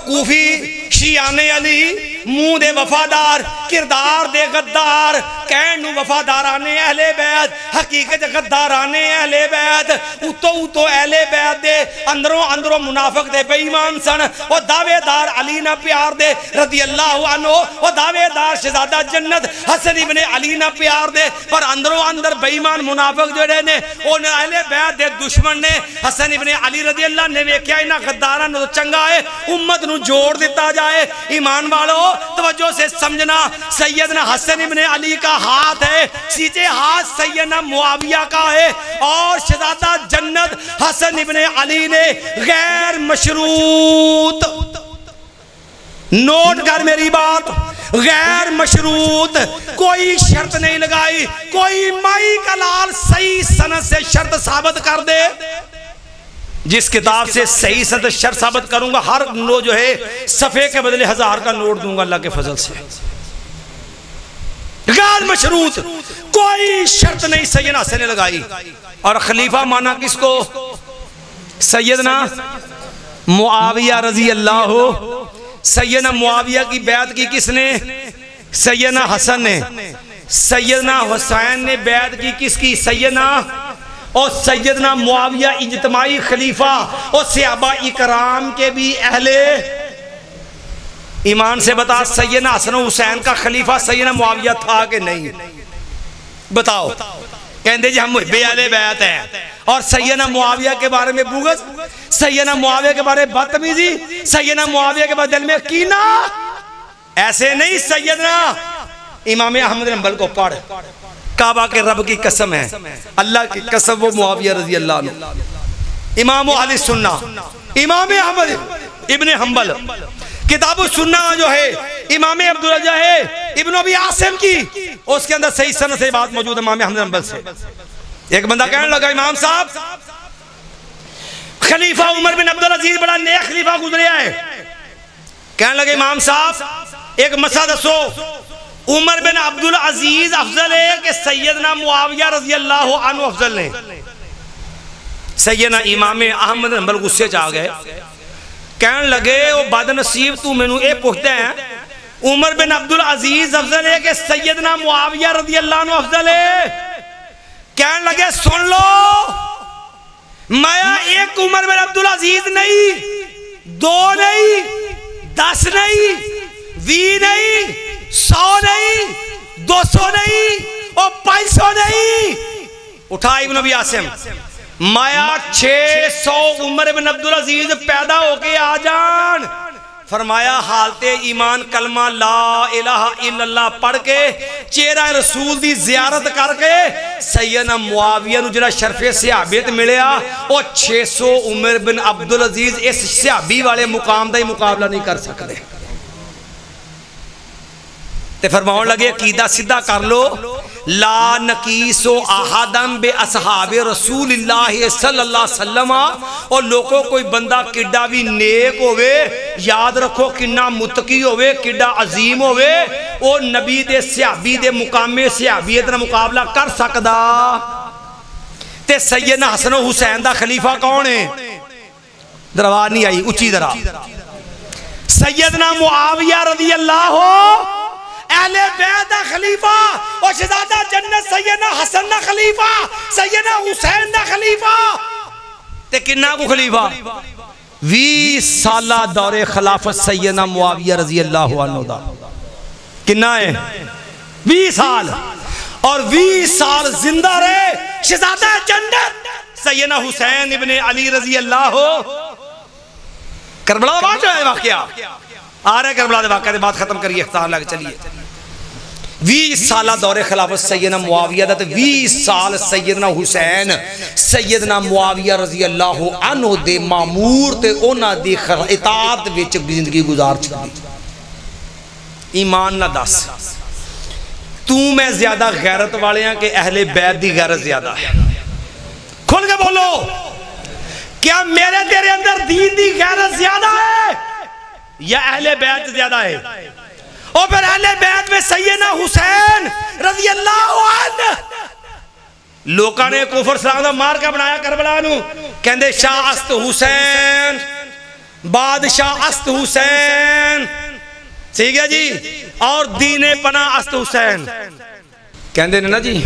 کوفی شیعان علی، منہ دے وفادار، کردار دے غدار، کہنو وفادارانے اہل بیت، حقیقت غدارانے اہل بیت، اتو اہل بیت دے اندروں منافق دے بے ایمان سن، اور دعوے دار علی نہ پیار دے رضی اللہ عنہ، اور دعوے دار شہزادہ جنت حسن ابن علی نہ پیار دے، پر اندر بے ایمان منافق جڑے نے ان اہل بیت دے دشمن نے حسن ابن علی رضی اللہ نے ویکھیا انہاں غداراں نو چنگا ہے امت نو جوڑ دیتا جائے۔ ایمان والو توجہ سے سمجھنا، سیدنا حسن ابن علی کا ہاتھ ہے، سیدھے ہاتھ سیدنا معاویہ کا ہے، اور شہزادہ جنت حسن ابن علی نے غیر مشروط، نوٹ کر میری بات، غیر مشروط کوئی شرط نہیں لگائی، کوئی مائی کا لال صحیح سند سے شرط ثابت کر دے، جس کتاب سے صحیح سند شرط ثابت کروں گا ہر نو جو ہے صفحے کے بدلے 1000 کا نوٹ دوں گا اللہ کے فضل سے۔ غیر مشروط کوئی شرط نہیں سیدنا حسن نے لگائی، اور خلیفہ مانا کس کو؟ سیدنا معاویہ رضی اللہ ہو۔ سیدنا معاویہ کی بیعت کی کس نے؟ سیدنا حسن نے۔ سیدنا حسین نے بیعت کی کس کی؟ سیدنا اور سیدنا معاویہ اجتماعی خلیفہ اور صحابہ اکرام کے بھی اہل ایمان سے بتا، سیدنا حسن و حسین کا خلیفہ سیدنا معاویہ تھا کہ نہیں؟ بتاؤ۔ کہندے جی ہم محب اہل بیت ہیں، اور سیدنا معاویہ کے بارے میں بغض، سیدنا معاویہ کے بارے میں بدتمیزی، سیدنا معاویہ کے بارے دل میں کینہ، ایسے نہیں۔ سیدنا امام احمد بن حنبل کو پڑھ، کعبہ کے رب کی قسم ہے، اللہ کی قسم وہ معاویہ رضی اللہ عنہ امام اہل سنہ، امام احمد ابن حنبل، کتاب السنہ جو ہے امام عبدالرجہ ہے ابن ابی عاصم کی، اس کے اندر صحیح سند سے بات موجود ہے امام احمد بن حنبل سے۔ ایک بندہ کہنے لگا امام صاحب خلیفہ عمر بن عبدالعزیز بڑا نیک خلیفہ گزریا ہے، کہنے لگے امام صاحب ایک مسئلہ دسو، عمر بن عبدالعزیز افضل ہے کہ سیدنا معاویہ رضی اللہ عنہ افضل ہے؟ سیدنا امام احمد بن حنبل غصے چاہ گئے، کہنے لگے وہ بد نصیب تو میں اے پوچھتے ہیں عمر بن عبدالعزیز افضل ہے کہ سیدنا معاویہ رضی اللہ عنہ افضل ہے؟ کہنے لگے سن لو، میں ایک عمر بن عبدالعزیز نہیں، 2 نہیں، 10 نہیں، 20 نہیں، 100 نہیں، 200 نہیں اور 500 نہیں، اٹھا ابن ابی عاصم، مایا 600 عمر بن عبدالعزیز پیدا ہو کے آ جان، فرمایا حالت ایمان کلمہ لا الہ الا اللہ پڑھ کے چہرہ رسول دی زیارت کر کے سیدنا معاویہ نو جڑا شرف صحابیت ملیا او 600 عمر بن عبدالعزیز اس صحابی والے مقام دا ہی مقابلہ نہیں کر سکتے۔ تے فرماؤں لگے عقیدہ سدھا کر لو، لا نقیسو احدم بے اصحاب رسول اللہ صلی اللہ علیہ وسلم، اور لوگوں کوئی بندہ کڈا بھی نیک ہوئے، یاد رکھو کنہ متقی ہوئے، کڈا عظیم ہوئے، او نبی دے صحابی دے مقام صحابیت نہ مقابلہ کر سکدا۔ تے سیدنا حسن و حسین دا خلیفہ کون ہے؟ درواز نہیں آئی اچھی درا، سیدنا معاویہ رضی اللہ ہو اہل بیت دا خلیفہ، اور شہزادہ جنت سیدنا حسن دا خلیفہ، سیدنا حسین دا خلیفہ، تے کنہ کو خلیفہ 20 سالہ دور خلافت سیدنا معاویہ رضی اللہ عنہ دا کنہ ہے 20 سال، اور 20 سال زندہ رہے شہزادہ جنت سیدنا حسین ابن علی رضی اللہ ہو۔ کربلا بات جو ہے واقعہ آ رہے کربلا دے واقعہ دے بات ختم کریے، اختار لگے چلیے۔ 20 سالہ دور خلافت سیدنا معاویہ دا، 20 سال سیدنا حسین سیدنا معاویہ رضی اللہ عنہ دے معمور تے اونا دی اطاعت وچ زندگی گزار چکی۔ ایمان نہ دس تو میں زیادہ غیرت والے ہیں کہ اہل بیت دی غیرت زیادہ ہے؟ کھل کے بولو، کیا میرے تیرے اندر دین دی غیرت زیادہ ہے یا اہل بیت زیادہ ہے؟ اور پھر اہل بیت میں سیدنا حسین رضی اللہ عنہ لوکاں نے کفر سلام دا مار کا بنایا کربلا نو، کہندے شاہ است حسین، بادشاہ است حسین، ٹھیک ہے جی، اور دین پناہ است حسین، کہندے نا جی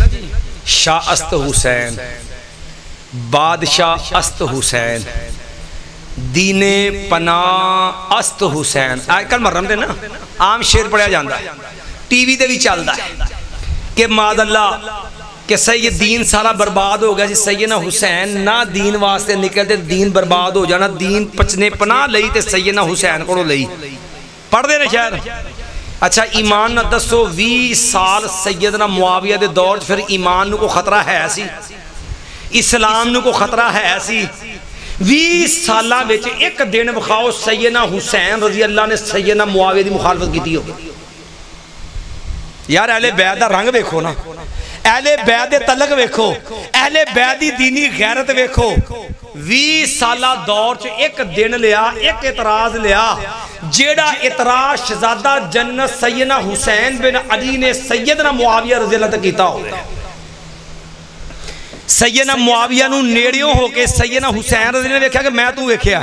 شاہ است حسین، بادشاہ است حسین، دین پناہ است حسین۔ آج کل مرم دے نا عام شیر پڑھیا جاندہ ہے، ٹی وی دے بھی چالدہ ہے کہ ماد اللہ کہ سید دین سارا برباد ہو گیا جی، سیدنا حسین نہ دین واسطے نکلتے دین برباد ہو جانا، دین پچنے پناہ لئی تے سیدنا حسین کو لئی پڑھ دے نا شہر۔ اچھا ایمان نہ دسو 20 سال سیدنا معاویہ دے دور پھر ایمان نو کو خطرہ ہے ایسی، اسلام نو کو خطرہ ہے ایسی؟ 20 سالہ بیچ ایک دن بخواؤ سیدنا حسین رضی اللہ نے سیدنا معاویہ دی مخالفت کی ہو۔ یار اہل بیت دا رنگ ویکھو نا، اہل بیت دے تلق ویکھو، اہل بیت دی دینی غیرت ویکھو۔ 20 سالہ دور چ ایک دن لیا، ایک اعتراض لیا، جیڑا اعتراض شہزادہ جنت سیدنا حسین بن علی نے سیدنا معاویہ رضی اللہ تک کیتا ہو گئے۔ سیدنا معاویہ نو نیڑیوں ہو کے سیدنا حسین رضی اللہ نے ویکھیا کہ میں تو ویکھیا،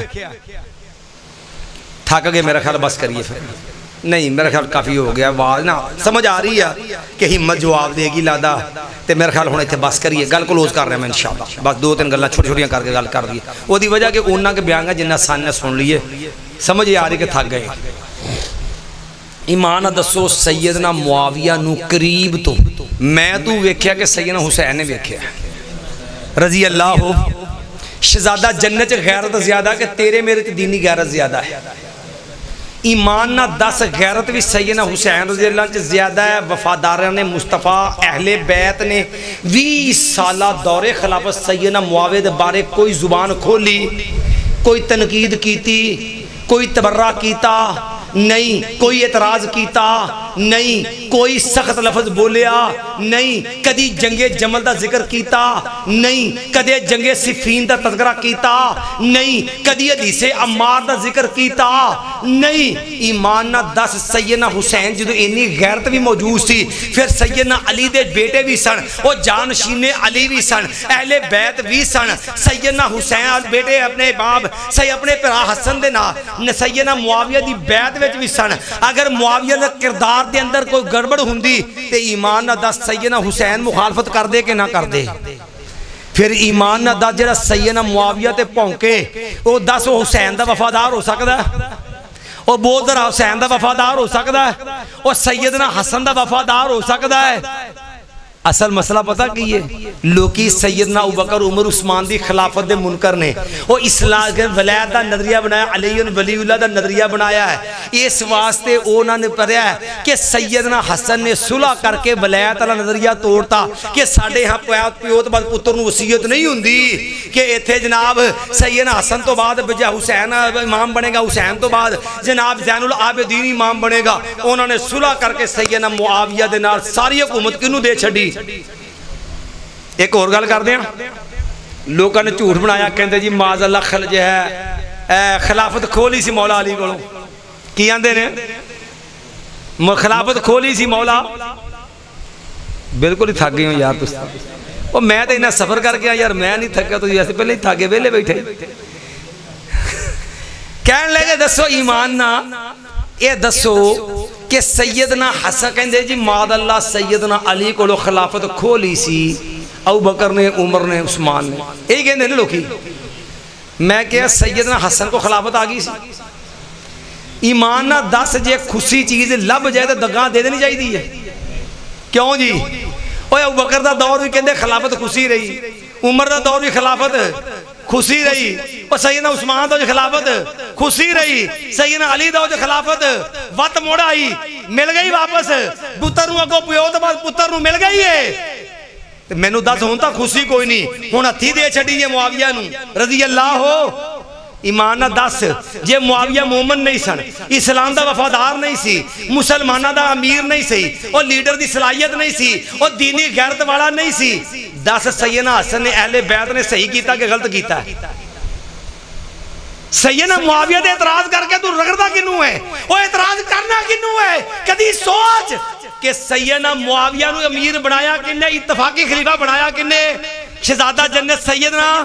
تھک گئے میرا خیال بس کریے پھر نہیں، میرا خیال کافی ہو گیا، آواز نا سمجھ آ رہی ہے کہ ہمت جواب دے گی لادا تے میرا خیال ہونے تھے بس کریے، گل کلوز کر رہے ہیں میں انشاءاللہ، بس 2-3 گلاں چھوٹی چھوٹیاں کر کے گل کر دی، وہ دی وجہ کہ انہاں کے بیان گا جنہ سان نے سن لیے، سمجھ آ رہی کہ تھک گئے۔ ایمان دسو سیدنا معاویہ نو قریب تو میں تو ویکھیا کہ سیدنا حسین نے ویکھیا رضی اللہ ہو۔ شہزادہ جنت غیرت زیادہ کہ تیرے میرے تے دینی غیرت زیادہ ہے۔ ایمان نہ 10 غیرت بھی سیدنا حسین رضی اللہ عنہ زیادہ ہے۔ وفاداران مصطفیٰ اہل بیت نے 20 سالہ دور خلافت سیدنا معاویہ دے بارے کوئی زبان کھولی، کوئی تنقید کیتی، کوئی تبرہ کیتا نہیں، کوئی اعتراض کیتا نہیں، کوئی سخت لفظ بولیا نہیں، کدی جنگ جمل دا ذکر کیتا نہیں، کدی جنگ صفین دا تذکرہ کیتا نہیں، کدی حدیث عمار دا ذکر کیتا نہیں۔ ایمان نہ دس سیدنا حسین جدو اینی غیرت بھی موجود سی، پھر سیدنا علی دے بیٹے بھی سن، وہ جانشین علی بھی سن، اہل بیت بھی سن، سیدنا حسین بیٹے اپنے باپ اپنے پرا حسن دے نا سیدنا معاویہ دی بیعت وچ بھی سن۔ اگر معاویہ دا کردار دے اندر کوئی گڑبڑ ہوندی تے ایمان نہ دس سیدنا حسین مخالفت کر دے کہ نہ کر دے؟ پھر ایمان نہ دس جڑا سیدنا معاویہ تے پونکے وہ دس وہ حسین دا وفادار ہو سکتا ہے؟ وہ بول ذرا حسین دا وفادار ہو سکتا ہے؟ وہ سیدنا حسن دا وفادار ہو سکتا ہے؟ اصل مسئلہ پتہ کی ہے؟ لوکی سیدنا ابوبکر عمر عثمان دی خلافت دے منکر نے وہ اسلام کے ولایت دا نظریہ بنایا، علی ولی اللہ دا نظریہ بنایا ہے۔ اس واسطے انہوں نے پڑھا ہے کہ سیدنا حسن نے صلح کر کے ولایت والا نظریہ توڑتا کہ ساڈے ہاں پیو تو بعد پتر نوں وصیت نہیں ہوندی کہ ایتھے جناب سیدنا حسن تو بعد بجا حسین امام بنے گا، حسین تو بعد جناب زین العابدین امام بنے گا۔ انہوں نے صلح کر کے سیدنا معاویہ دے نال ساری حکومت کنوں دے چھڈی۔ ایک اور گل کر دیں، لوگوں نے جھوٹ بنایا کہندے جی معاذ اللہ خلج ہے خلافت کھولی سی مولا علی کو، کی آندے نے خلافت کھولی سی مولا، بالکل ہی تھک گئے ہوں یار تس وہ میں تو انہیں سفر کر گیا یار میں نہیں تھکا تو ایسے پہلے ہی تھاگے ویلے بیٹھے کہنے لگے دسو ایمان نہ یہ دسو کہ سیدنا حسن کہندے جی معاذ اللہ سیدنا علی کو خلافت کھولی سی ابوبکر نے عمر نے عثمان نے، یہی کہندے نے لوکی۔ میں کہا سیدنا حسن کو خلافت آگئی سی؟ ایمان نہ دس جے خوشی چیز لب جائے تو دگاں دے دینی چاہیے دی ہے کیوں جی؟ اوہ ابوبکر دا دور بھی کہندے خلافت خوشی رہی، عمر دا دور بھی خلافت خوشی رہی، اور سیدنا عثمان دا جو خلافت خوشی رہی، سیدنا علی دا جو خلافت وقت موڑ آئی مل گئی واپس، پتر نو اگو پیو تو بعد پتر نو مل گئی ہے۔ میں نو دس ہونتا خوشی کوئی نہیں، ہونا تھی دے چھڑی یہ معاویہ نو رضی اللہ ہو۔ ایمان نہ دس جے معاویہ مومن نہیں سن، اسلام دا وفادار نہیں سی، مسلمانہ دا امیر نہیں سی، اور لیڈر دی صلاحیت نہیں سی، اور دینی غیرت والا نہیں سی، دس سیدنا حسن نے اہل بیت نے صحیح کیتا کہ غلط کیتا ہے؟ سیدنا معاویہ دے اعتراض کر کے تو رگڑتا کنوں ہے؟ وہ اعتراض کرنا کنوں ہے؟ کدی سوچ کہ سیدنا معاویہ نو امیر بنایا کنے، اتفاقی خلیفہ بنایا کنے؟ شہزادہ جنت سیدنا،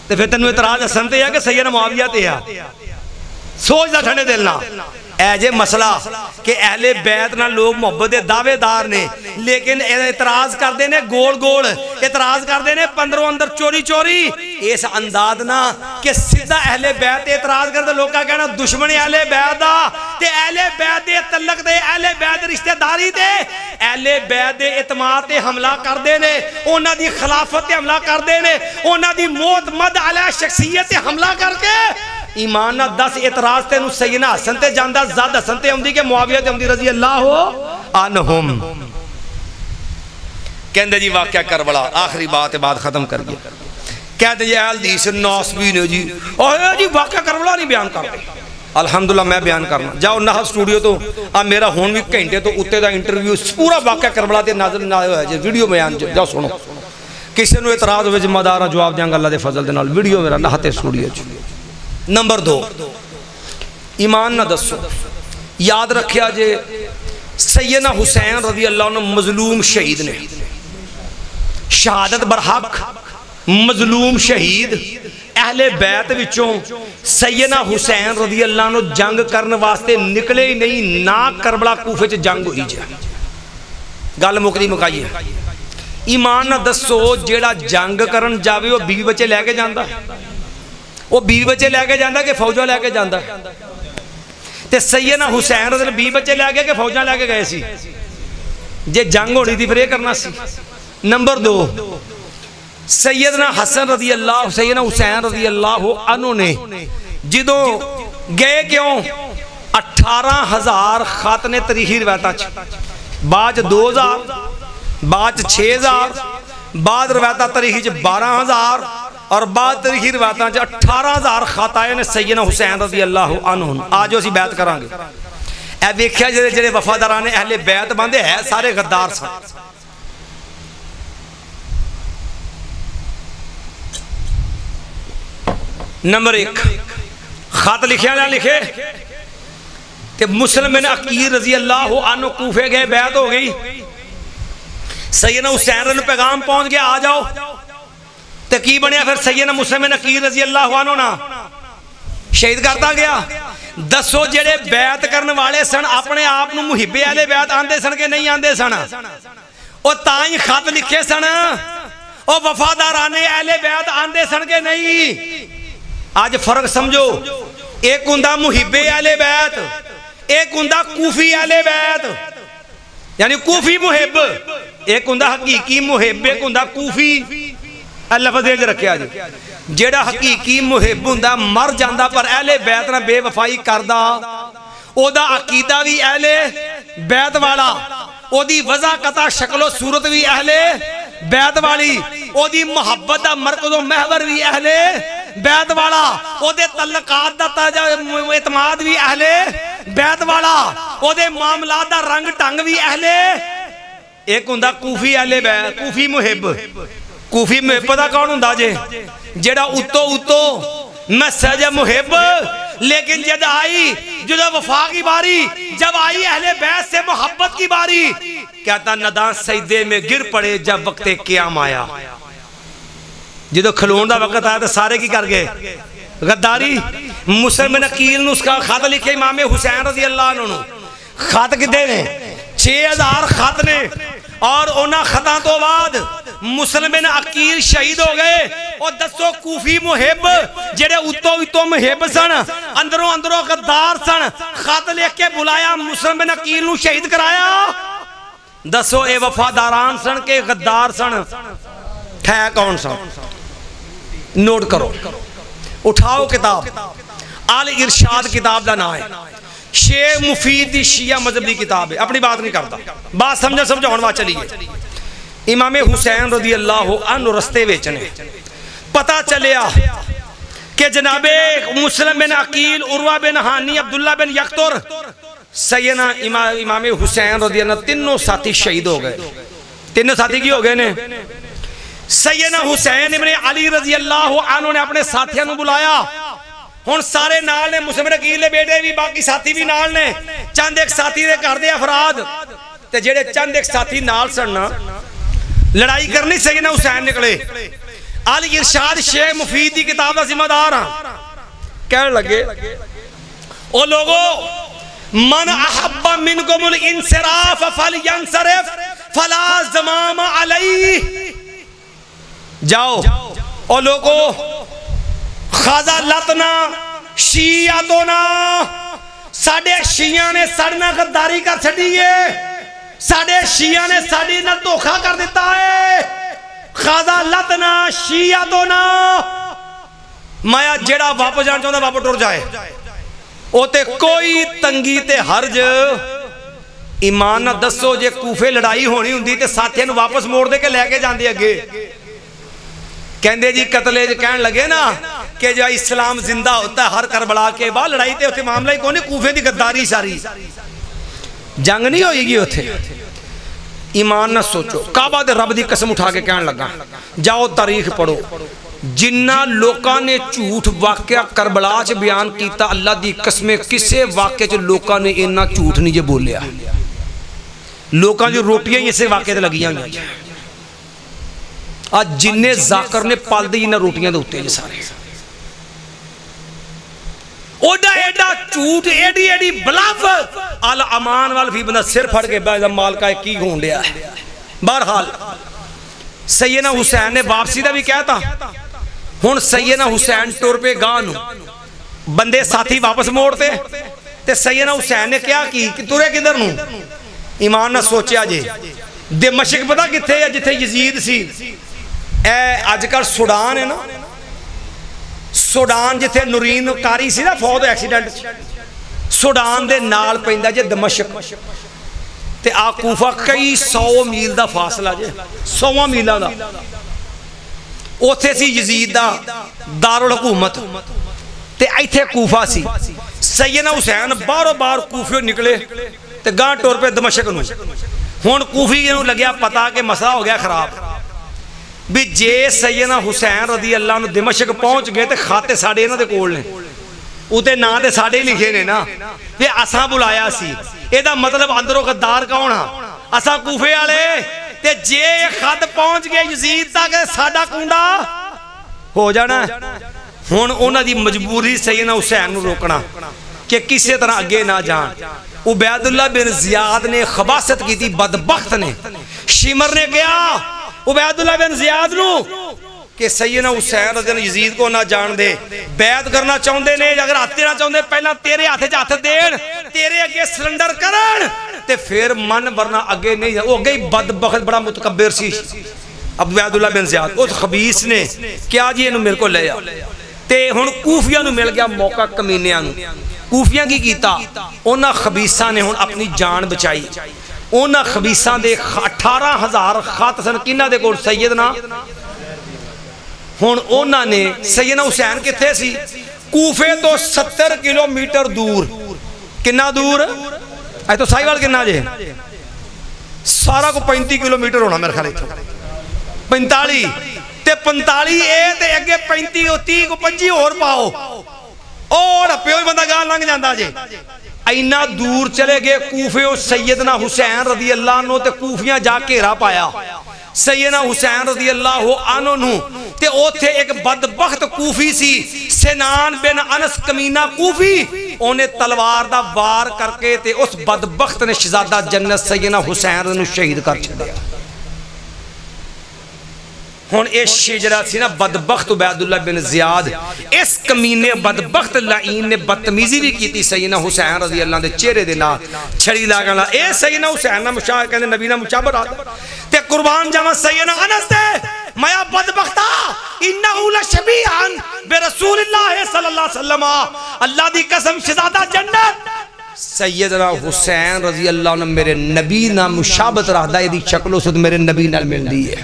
تو پھر تنو اعتراض حسن تے ہے کہ سیدنا معاویہ تے ہے؟ سوچ دا ٹھنڈے دلنا اے جے مسئلہ کہ اہل بیت نہ لوگ محبت دے دعوے دار نے، لیکن اعتراض کر دینے گول گول، اعتراض کر دینے پندروں اندر چوری چوری، اس انداز نہ کہ سیدھا اہل بیت اعتراض کر دے لوگ کا کہنا دشمنی اہل بیت دا تے اہل بیت دے تعلق دے اہل بیت دے رشتہ داری دے اہل بیت دے اعتماد تے حملہ کر دینے، انہاں دی خلافت تے حملہ کر دینے، انہاں دی موت مد علیہ شخصیت تے حملہ کر کے ایمان نہ دس اعتراض تے نو سیدنا حسن تے جاندہ زیادہ حسن تے ہوندی کہ معاویہ تے ہوندی رضی اللہ عنہم۔ کہندے جی واقعہ کربلا آخری بات بعد ختم کر گیا، کہتے جی اہل حدیث ناسبی نے جی اور جی واقعہ کربلا نہیں بیان کرتے۔ الحمدللہ میں بیان کرنا جاؤ نہ سٹوڈیو تو اب میرا ہون بھی گھنٹے تو اتے دا انٹرویو پورا واقعہ کربلا تے نازل نہ ہوا ہے جی ویڈیو بیان جاؤ سنو، کسی نے اعتراض ہوئے ذمہ دارہ جواب دیاں گا اللہ دے فضل دے نال، ویڈیو میرا نہتے سٹوڈیو چ۔ نمبر دو ایمان نہ دسو یاد رکھیا جے سیدنا حسین رضی اللہ عنہ مظلوم شہید نے، شہادت برحق مظلوم شہید، اہل بیت وچوں سیدنا حسین رضی اللہ عنہ جنگ کرن واسطے نکلے ہی نہیں، نہ کربلا کوفے چ جنگ ہوئی جائے، گل مکدی مکائی ہے۔ ایمان نہ دسو جیڑا جنگ کرن جاوے وہ بیوی بچے لے کے جاندہ، وہ بیوی بچے لے کے جاندہ کہ فوجہ لے کے جاندہ؟ تے سیدنا حسین رضی اللہ بیوی بچے لے گئے کہ فوجہ لے کے گئے سی؟ جے جنگ ہو رہی تھی پھر یہ کرنا سی۔ نمبر دو سیدنا حسن رضی اللہ سیدنا حسین رضی اللہ عنہ نے جدوں گئے کیوں 18,000 خط نے تاریخی روایتاں بعد 2,000 بعد 6,000 بعد روایتاں تاریخی 12,000 اور بعد تاریخی روایتاں 18,000 خاتائن سیدنا حسین رضی اللہ عنہ آج اسی بیعت کریں گے. اے ویکھیا جڑے وفاداران اہل بیعت بندے ہیں سارے غدار سن. نمبر 1 خط لکھیا نہ لکھے کہ مسلم بن عقیل رضی اللہ عنہ کوفے گئے, بیعت ہو گئی, سیدنا حسین نے پیغام پہنچ گیا آ جاؤ. تو کی بنیا پھر سیدنا مسلم بن عقیل رضی اللہ عنہ نا شہید کرتا گیا. دسو جڑے بیعت کرنے والے سن اپنے آپ نو محب اہل بیعت آندے سن کہ نہیں آندے سن؟ او تائیں خط لکھے سن او وفاداران اہل بیعت آندے سن کہ نہیں؟ آج فرق سمجھو, ایک ہوندا محب اہل بیعت, ایک ہوندا کوفی اہل بیعت, یعنی کوفی محب, ایک ہوندا حقیقی محب, ایک ہوندا کوفی. لفظ یہ رکھیا جی, جیڑا حقیقی محب ہوندا مر جاندا پر اہل بیعت نہ بے وفائی کردا, او دا عقیدہ بھی اہل بیعت والا, او دی وضاحت شکل و صورت بھی اہل بیعت والی, او دی محبت دا مرکز و محور بھی اہل بیعت والا, او دے تعلقات دا اعتماد بھی اہل بیعت والا, او دے معاملات دا رنگ ٹنگ بھی اہل. ایک ہوندا کوفی اہل بیعت, کوفی محب. کوفی محب دا کون ہوندا جے؟ جیڑا اتو مسجد محب, لیکن جد آئی جدا وفا کی باری, جب آئی اہل بیت سے محبت کی باری, کہتا ندان سجدے میں گر پڑے جب وقت قیام آیا. جدو کھلون دا وقت آیا تو سارے کی کر گئے غداری. مسلم بن عقیل نے اس کا خط لکھے امام حسین رضی اللہ عنہ. خط کدے نے 6000 خط نے, اور اونا خطاں تو بعد مسلم بن عقیل شہید ہو گئے. اور دسو کوفی محب جڑے اتو محب سن, اندروں غدار سن, خط لکھ کے بلایا مسلم بن عقیل نو شہید کرایا. دسو اے وفاداران سن کے غدار سن؟ ٹھہ کون سن؟ نوٹ کرو, اٹھاؤ کتاب آل ارشاد کتاب دا نام ہے, شیخ مفید دی شیعہ مذہب دی کتاب ہے. اپنی بات نہیں کرتا, بات سمجھا ہونوا چلیے. امام حسین رضی اللہ عنہ رستے ویچنے پتا چلیا کہ جناب مسلم بن عقیل, عروہ بن ہانی, عبداللہ بن یقتر, سیدنا امام حسین رضی اللہ عنہ تینوں ساتھی شہید ہو گئے. تینوں ساتھی کی ہو گئے نے؟ سیدنا حسین ابن علی رضی اللہ عنہ نے اپنے ساتھیاں نو بلایا. ہن سارے نال نے, مسلم بن عقیل دے بیٹے بھی, باقی ساتھی بھی نال نے, چند ایک ساتھی دے گھر دے افراد. تے جڑے چند ایک ساتھی نال سن لڑائی کرنی, سیدنا حسین نکلے. آل ارشاد شیخ مفید دی کتاب دا ذمہ دار ہاں. کہنے لگے او لوگو من احب منکم الانصراف فلینصرف فلا زمام علیہ. جاؤ او لوگو خازہ لتنا شیعتونا, ساڑھے شیعہ نے سڑنا غداری کر چھڑیے, ساڑھے شیعہ نے ساڑھی نہ دھوکھا کر دیتا ہے. خازہ لتنا شیعتونا, مایا جیڑا واپس جان چاہتا واپس ٹور جائے. او تے کوئی تنگی تے حرج ایمان نہ دسو, جے کوفے لڑائی ہونی ہوندی تے ساتھیاں واپس موڑ دے کے لے کے جان دے اگے. کہندے جی قتلے کہن لگے نا کہ جو اسلام زندہ ہوتا ہے ہر کربلا کے بعد, لڑائی تے ہوتے معاملہ ہی کونے, کوفے دی غداری ساری, جنگ نہیں ہوئی گی ہوتے. ایمان نہ سوچو. کعبہ دے رب دی قسم اٹھا کے کہن لگا, جاؤ تاریخ پڑھو, جنہ لوکاں نے جھوٹ واقعہ کربلا چ بیان کیتا, اللہ دی قسمیں کسے واقعے چ لوکاں نے اتنا جھوٹ نہیں جے بولیا. لوکاں جو روٹیاں اسے واقعے تے لگیاں ہوئی ہیں. آج جنہیں ذاکر نے پال دی انہاں روٹیاں دے ہوتے ہیں سارے. اوڈا ایڈا چوٹ, ایڈی ایڈی بلاف, آل امان والفی بندہ سر پھڑ کے بیدہ مالکہ کی گھون لیا ہے. بہرحال سیدنا حسین نے واپسی دا بھی کہتا. ہن سیدنا حسین ٹور پہ گانو, بندے ساتھی واپس موڑتے, تے سیدنا حسین نے کیا کی کہ تورے کدھر نو؟ ایمان نہ سوچیا جے دمشق پتہ کتھے ہے جتھے یزید سی. اے آج کل سوڈان ہے نا, سوڈان جتھے نورین کاری سی نا فوت ایکسیڈنٹ, سوڈان دے نال پہندہ جے دمشق, تے کوفہ کئی 100 میل دا فاصلہ جے, 100 میلہ دا. اوتھے سی یزید دا دارالحکومت تے ایتھے کوفہ سی سیدنا حسین بارو بار کوفیوں نکلے تے گاں ٹور پہ دمشق نو ہون کوفی نو لگیا پتا کہ مسئلہ ہو گیا خراب بھی جے سیدنا حسین رضی اللہ عنہ دمشق پہنچ گئے تے خاتے ساڑے انہاں دے کول نے اوتے نا تے ساڑے لکھے نے نا تے اساں بلایا سی اے دا مطلب اندروں غدار کون ہاں اساں کوفے والے تے جے خط پہنچ گئے یزید تک ساڈا کنڈا ہو جانا ہن انہاں دی مجبوری سیدنا حسین نو روکنا کہ کسی طرح اگے نہ جان عبید اللہ بن زیاد نے خباثت کی تھی بدبخت نے شمر نے کیا عبید اللہ بن زیاد نو کہ سیدنا حسین رضی اللہ یزید کو نہ جان دے بیعت کرنا چاہندے نے اگر آتے نہ چاہندے پہلا تیرے ہاتھ ہاتھ دین تیرے اگے سرنڈر کرن تے پھر من ورنہ اگے نہیں وہ گئی بدبخت بڑا متکبر سی عبید اللہ بن زیاد اس خبیث نے کیا جی انہوں میرے کو لے آ تے ہن کوفیاں نو مل گیا موقع کمینیاں نو کوفیاں کی کیتا انہاں خبیثاں نے ہن اپنی جان بچائی انہاں خبیثاں دے 18,000 خط سن کنہ دے کول سیدنا ہن انہاں نے سیدنا حسین کتھے سی کوفے تو 70 کلومیٹر دور کنہ دور اے تو سائیوال کنہ جے سارا کو 35 کلومیٹر ہونا میرے خیال 45 تے 45 اے تے اگے 35 او 30 کو 25 اور پاؤ اور پیوئی بندہ گاں لنگ جاندہ جے اینا دور چلے گئے کوفیوں سیدنا حسین رضی اللہ عنہ تے کوفیاں جا کے گھرا پایا سیدنا حسین رضی اللہ عنہ تے اوتھے ایک بدبخت کوفی سی سنان بن انس کمینہ کوفی انہیں تلوار دا وار کر کے تے اس بدبخت نے شہزادہ جنت سیدنا حسین نے شہید کر چھڑیا ہون اس شجرہ سی نا بدبخت عبید اللہ بن زیاد اس کمینے بدبخت لعین نے بدتمیزی بھی کی تھی سیدنا حسین رضی اللہ دے چہرے دے نا چھڑی لاغانا اے سیدنا حسین نا مشاہر کہنے نبی نا مشابر آتا تے قربان جامع سیدنا انس دے میا بدبختا انہو لشبیعان بے رسول اللہ صلی اللہ علیہ وسلم اللہ دی قسم شہزادہ جنت سیدنا حسین رضی اللہ عنہ میرے نبی نا مشابت رہ دا یہ دی شکلوں سے میرے نبی نا مل دی ہے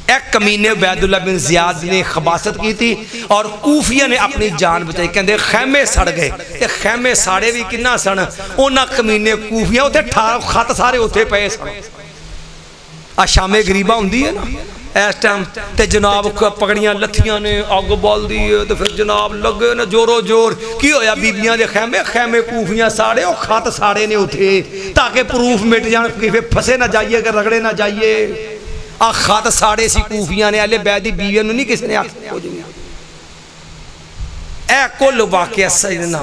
ایک کمینے عبید اللہ بن زیاد نے خباثت کی تھی اور کوفیہ نے اپنی جان بچائی کہندے خیمے سڑ گئے تے خیمے ساڑے بھی کنہ سن اونا کمینے کوفیہ ہوتے خط سارے ہوتے پہے سن شامے گریبہ ہوندی ہے نا ایس ٹائم تے جناب پکڑیاں لتھیاں نے آگ بال دیئے تے پھر جناب لگے نا جورو جور کی ہویا بیبیاں دے خیمے کوفیاں ساڑے اور خط ساڑے نے ہوتے تاکہ پروف مٹ جان کیفے پھسے نہ جائیے اگر رگڑے نہ جائیے خط ساڑے سی کوفیاں نے اہلِ بیت دی بیویاں نو نہیں کسی نے آکھ ہو جائیں اے کل واقعہ سیدنا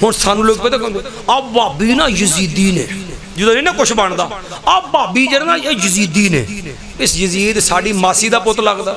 ہون سانو لوگ پہتے کہتے اب بابی نا یزیدی نے جدو نہیں نا کچھ باندھا اب بابی جرنا یہ یزیدی نے اس یزید ساڑی ماسی دا پوت لگ دا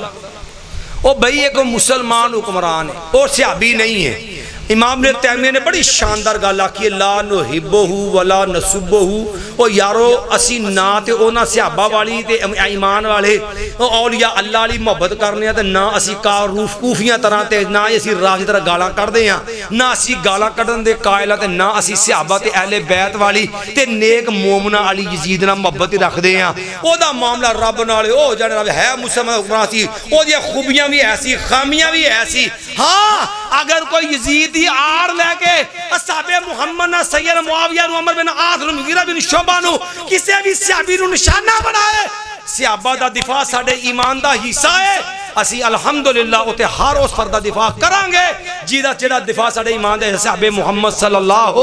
او بھئی ایک مسلمان حکمران ہے اور صحابی نہیں ہے امام نے تیمیہ نے بڑی شاندار گالا کی لا نحبہو ولا نسبہو او یارو اسی نا تے اونا صحابہ والی تے ایمان والے اولیاء اللہ علی محبت کرنے ہیں تے نا اسی کاروف کوفیاں طرح تے نا اسی راجی طرح گالا کر دے ہیں نا اسی گالا کردن دے قائلہ تے نا اسی صحابہ تے اہل بیت والی تے نیک مومنہ علی یزید نا محبت رکھ دے ہیں او دا معاملہ رب نالے او جانے رب ہے مسلمان حکمران سی او دیا خوبیاں بھی ایسی خامیاں بھی ایسی ہاں اگر کوئی یزید دی آر لے کے اصحاب محمد نہ سید معاویہ نو عمر بن عاص نو مغیرہ بن شعبہ نو کسی بھی صحابی نو نشانہ بنائے صحابہ دا دفاع ساڑے ایمان دا حصہ ہے اسی الحمدللہ اتے ہر اس فردہ دفاع کرانگے جیدہ چیدہ دفاع ساڑے ایمان دے صحابہ محمد صلی اللہ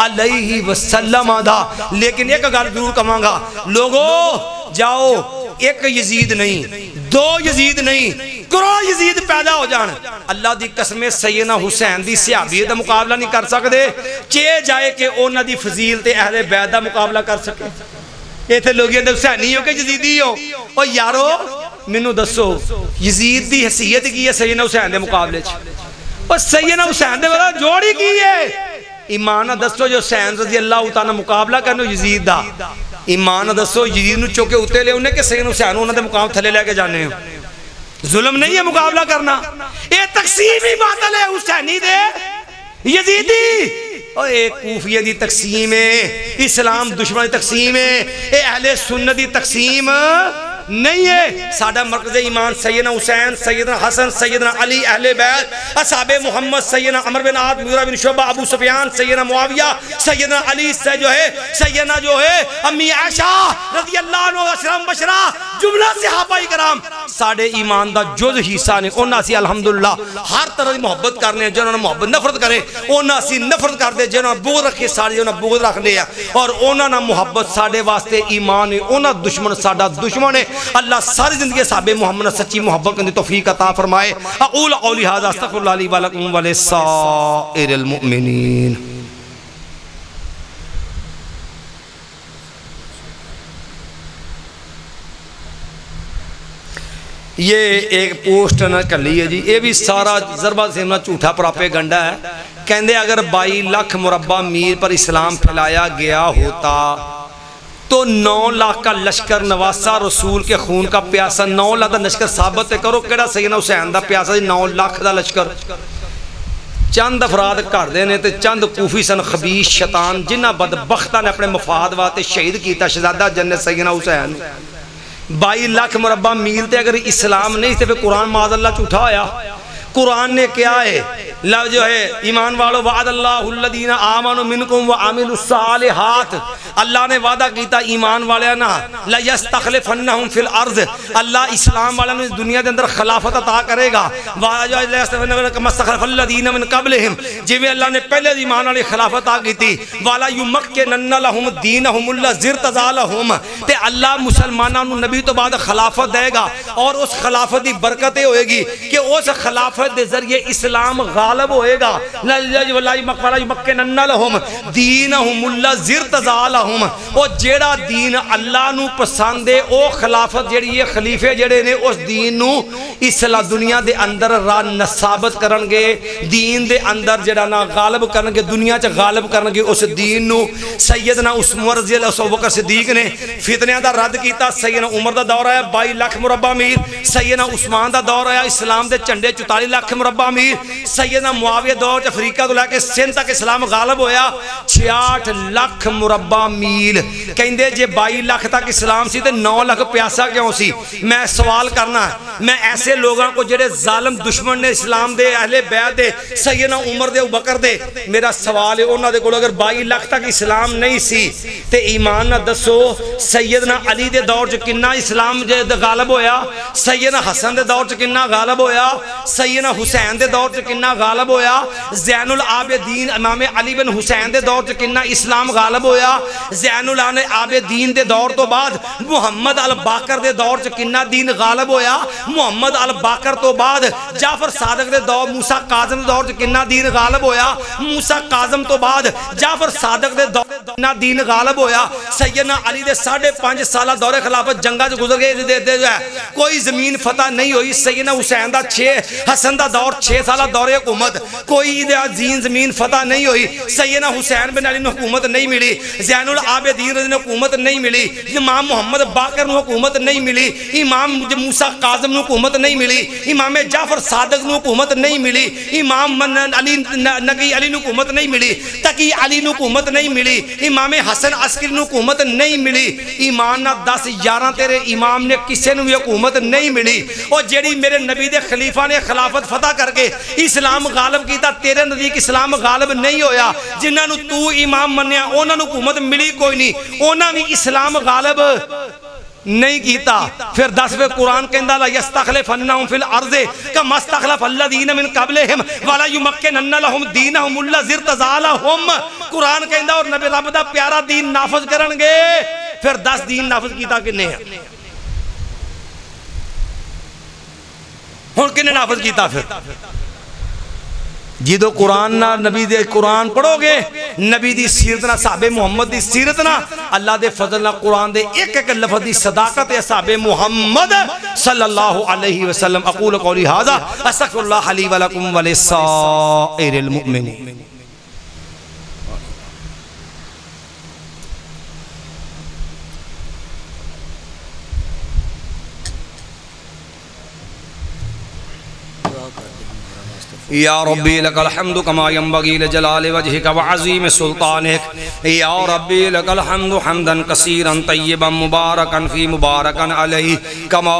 علیہ وسلم دا لیکن ایک گال ضرور کمانگا لوگو جاؤ ایک یزید نہیں دو یزید نہیں کروڑ یزید پیدا ہو جان اللہ دی قسم سیدنا حسین دی صحابیت دا مقابلہ نہیں کر سکتے چے جائے کہ اونا دی فضیل تے اہل بیت دا مقابلہ کر سکے یہ تھے لوگی اندر حسینی ہو کہ یزیدی ہو اور یارو منو دسو یزید دی حیثیت کی ہے سیدنا حسین دے مقابلے اور سیدنا حسین دے والا جوڑی کی ہے ایمانہ دسو جو حسین رضی اللہ تعالیٰ مقابلہ کرنو یزید دا ایمانہ دسو یزید نو چوکے اتے لے انہیں کہ سیدنا حسین انہوں نے مقابلہ تھلے لے کے جانے ہیں ظلم نہیں ہے مقابلہ کرنا اے تقسیمی باطل ہے حسینی دے یزیدی اور ایک کوفیہ دی تقسیم ہے اسلام دشمن دی تقسیم ہے اے اہل سنت دی تقسیم نہیں ہے. ساڈا مرکز ایمان سیدنا حسین، سیدنا حسن، سیدنا علی اہل بیت، اصحاب محمد، سیدنا عمر بن عاص، مغیرہ بن شعبہ، ابو سفیان، سیدنا معاویہ، سیدنا علی سے جو ہے سیدنا جو ہے امی عائشہ رضی اللہ عنہ، اشرم بشرہ، جملہ صحابہ کرام ساڑھے ایمان دا جز حصہ نے. انہاں سی الحمدللہ ہر طرح دی محبت کرنے، جنہوں نے محبت نفرت کرے انہاں سی نفرت کر دے، جنہوں نے بغض رکھے ساڑھے جنہوں نے بغض رکھ لیا، اور انہاں نے محبت ساڑھے واسطے ایمان ہے، انہاں دشمن ساڑھا دشمن ہے. اللہ ساری زندگی صحابہ محمد سچی محبت کرنے توفیق عطا فرمائے. اقول قولی ھذا استغفر اللہ لی ولکم ولسائر المؤمنین. یہ ایک پوسٹ نہ کر لی ہے جی، یہ بھی سارا ضربہ سیمنا جھوٹا پراپے گنڈا ہے. کہندے اگر 22 لاکھ مربع میل پر اسلام پھیلایا گیا ہوتا تو 9 لاکھ کا لشکر نواسا رسول کے خون کا پیاسا، 9 لاکھ دا لشکر ثابت کرو کیڑا سیدنا حسین دا پیاسا جی 9 لاکھ دا لشکر. چند افراد کر دینے تے چند کوفی سن خبیث شیطان جنہ بدبختہ نے اپنے مفاد واتے شہید کیتا شہزادہ جنت سیدنا حسین. 22 لاکھ مربع میل تے اگر اسلام نہیں تے پھر قرآن معاذ اللہ جھوٹا ہویا. قرآن نے کیا ہے لفظ جو ہے ایمان والو وعد اللہ الذین آمنوا منکم وعملوا الصالحات، اللہ نے وعدہ کیتا ایمان والے نا لیستخلفنہم فی الارض، اللہ اسلام والے نے دنیا دے اندر خلافت عطا کرے گا. وعدہ جو ہے لیستخلفنہم کما استخلف الذین من قبلہم، جویں اللہ نے پہلے ایمان والے خلافت عطا کی تھی. ولا یمکنن لہم دینہم الذی ارتضی لہم، تے اللہ مسلمانوں نو نبی تو بعد خلافت دے گا، اور اس خلافت دی برکتیں ہوئے گی کہ اس خلافت دے ذریعے اسلام غالب ہوئے گا. ولا یمکنن لہم دینہم الذی ارتضی لہم، او جیڑا دین اللہ نو پسند ہے او خلافت جیڑی ہے خلیفے جیڑے نے اس دین نو اسلام دنیا دے اندر راہ ثابت کرن گے، دین دے اندر جیڑا نا غالب کرن گے، دنیا چ غالب کرن گے اس دین نو. سیدنا عمر رضی اللہ عنہ ابوبکر صدیق نے فتنیاں دا رد کیتا. سیدنا عمر دا دور آیا 22 لاکھ مربع میل. سیدنا عثمان دا دور آیا اسلام دے جھنڈے 44 لاکھ مربع میل. سیدنا معاویہ دور چ افریقہ تو لے کے سندھ تک اسلام غالب ہویا 66 لاکھ مربع میل. کہندے جے 22 لاکھ تک اسلام سی تے 9 لاکھ پیاسا کیوں سی؟ میں سوال کرنا میں ایسے لوگاں کو جڑے ظالم دشمن نے اسلام دے اہل بیت دے سیدنا عمر دے ابوبکر دے، میرا سوال ہے انہاں دے کول اگر 22 لاکھ تک اسلام نہیں سی تے ایمان نہ دسو سیدنا علی دے دور چ کنا اسلام غالب ہویا، سیدنا حسن دے دور چ کنا غالب ہویا، سیدنا حسین دے دور چ کنا غالب ہویا، زین العابدین امام علی بن حسین دے دور چ کنا اسلام غالب ہویا، زین العابدین دے دور تو بعد محمد الباقر دے دور چ کنا دین غالب ہویا، محمد الباقر تو بعد جعفر صادق دے دور موسیٰ کاظم دے دور چ کنا دین غالب ہویا، موسیٰ کاظم تو بعد جعفر صادق دے دور کنا دین غالب ہویا. سیدنا علی دے 5.5 سالہ دور خلافت جنگا جو گزر گئے دے جو ہے کوئی زمین فتح نہیں ہوئی. سیدنا حسین دا 6 حسن دا دور 6 سالہ دور حکومت کوئی زمین فتح نہیں ہوئی. سیدنا حسین بن علی نے حکومت نہیں ملی، زین العابدین نے حکومت نہیں ملی، امام محمد باقر نے حکومت نہیں ملی، امام موسیٰ کاظم نے حکومت نہیں ملی، امام جعفر صادق نے حکومت نہیں ملی، امام علی نقی علی نے حکومت نہیں ملی، تقی علی نے حکومت نہیں ملی، امام حسن عسکری نے حکومت نہیں ملی. ایمان نہ 10-11 تیرے امام نے کسے نے بھی حکومت نہیں ملی. اور جیڑی میرے نبی دے خلیفہ نے خلافت فتح کر کے اسلام غالب کیتا تیرے نزدیک اسلام غالب نہیں ہویا. جنہاں نو تو امام منیا انہاں نو حکومت ملی کوئی نہیں، انہاں بھی اسلام غالب نہیں کیتا. پھر 10ویں قرآن کہندا لا یستخلفنہم فی الارض کما استخلف الذین من قبلہم ولا یمکنن لہم دینہم الذی ارتضی لہم. قرآن کہندا اور نبی رب دا پیارا دین نافذ کرن گے. پھر 10 دین نافذ کیتا کنے ہیں؟ ہن کنے نافذ کیتا؟ پھر جدو قرآن نہ نبی دے قرآن پڑھو گے نبی دی سیرت نہ صحابہ محمد دی سیرت نہ اللہ دے فضل نہ قرآن دے ایک ایک لفظ دی صداقت ہے صحابہ محمد صلی اللہ علیہ وسلم. اقول قولی ھذا استغفر اللہ لی ولکم ولسائر المؤمنین. یا ربی لک الحمد کما ینبغی لجلال وجہک وعظیم سلطانک یا ربی لک الحمد حمدا کثیرا طیبا مبارکا فی مبارکا علیہ کما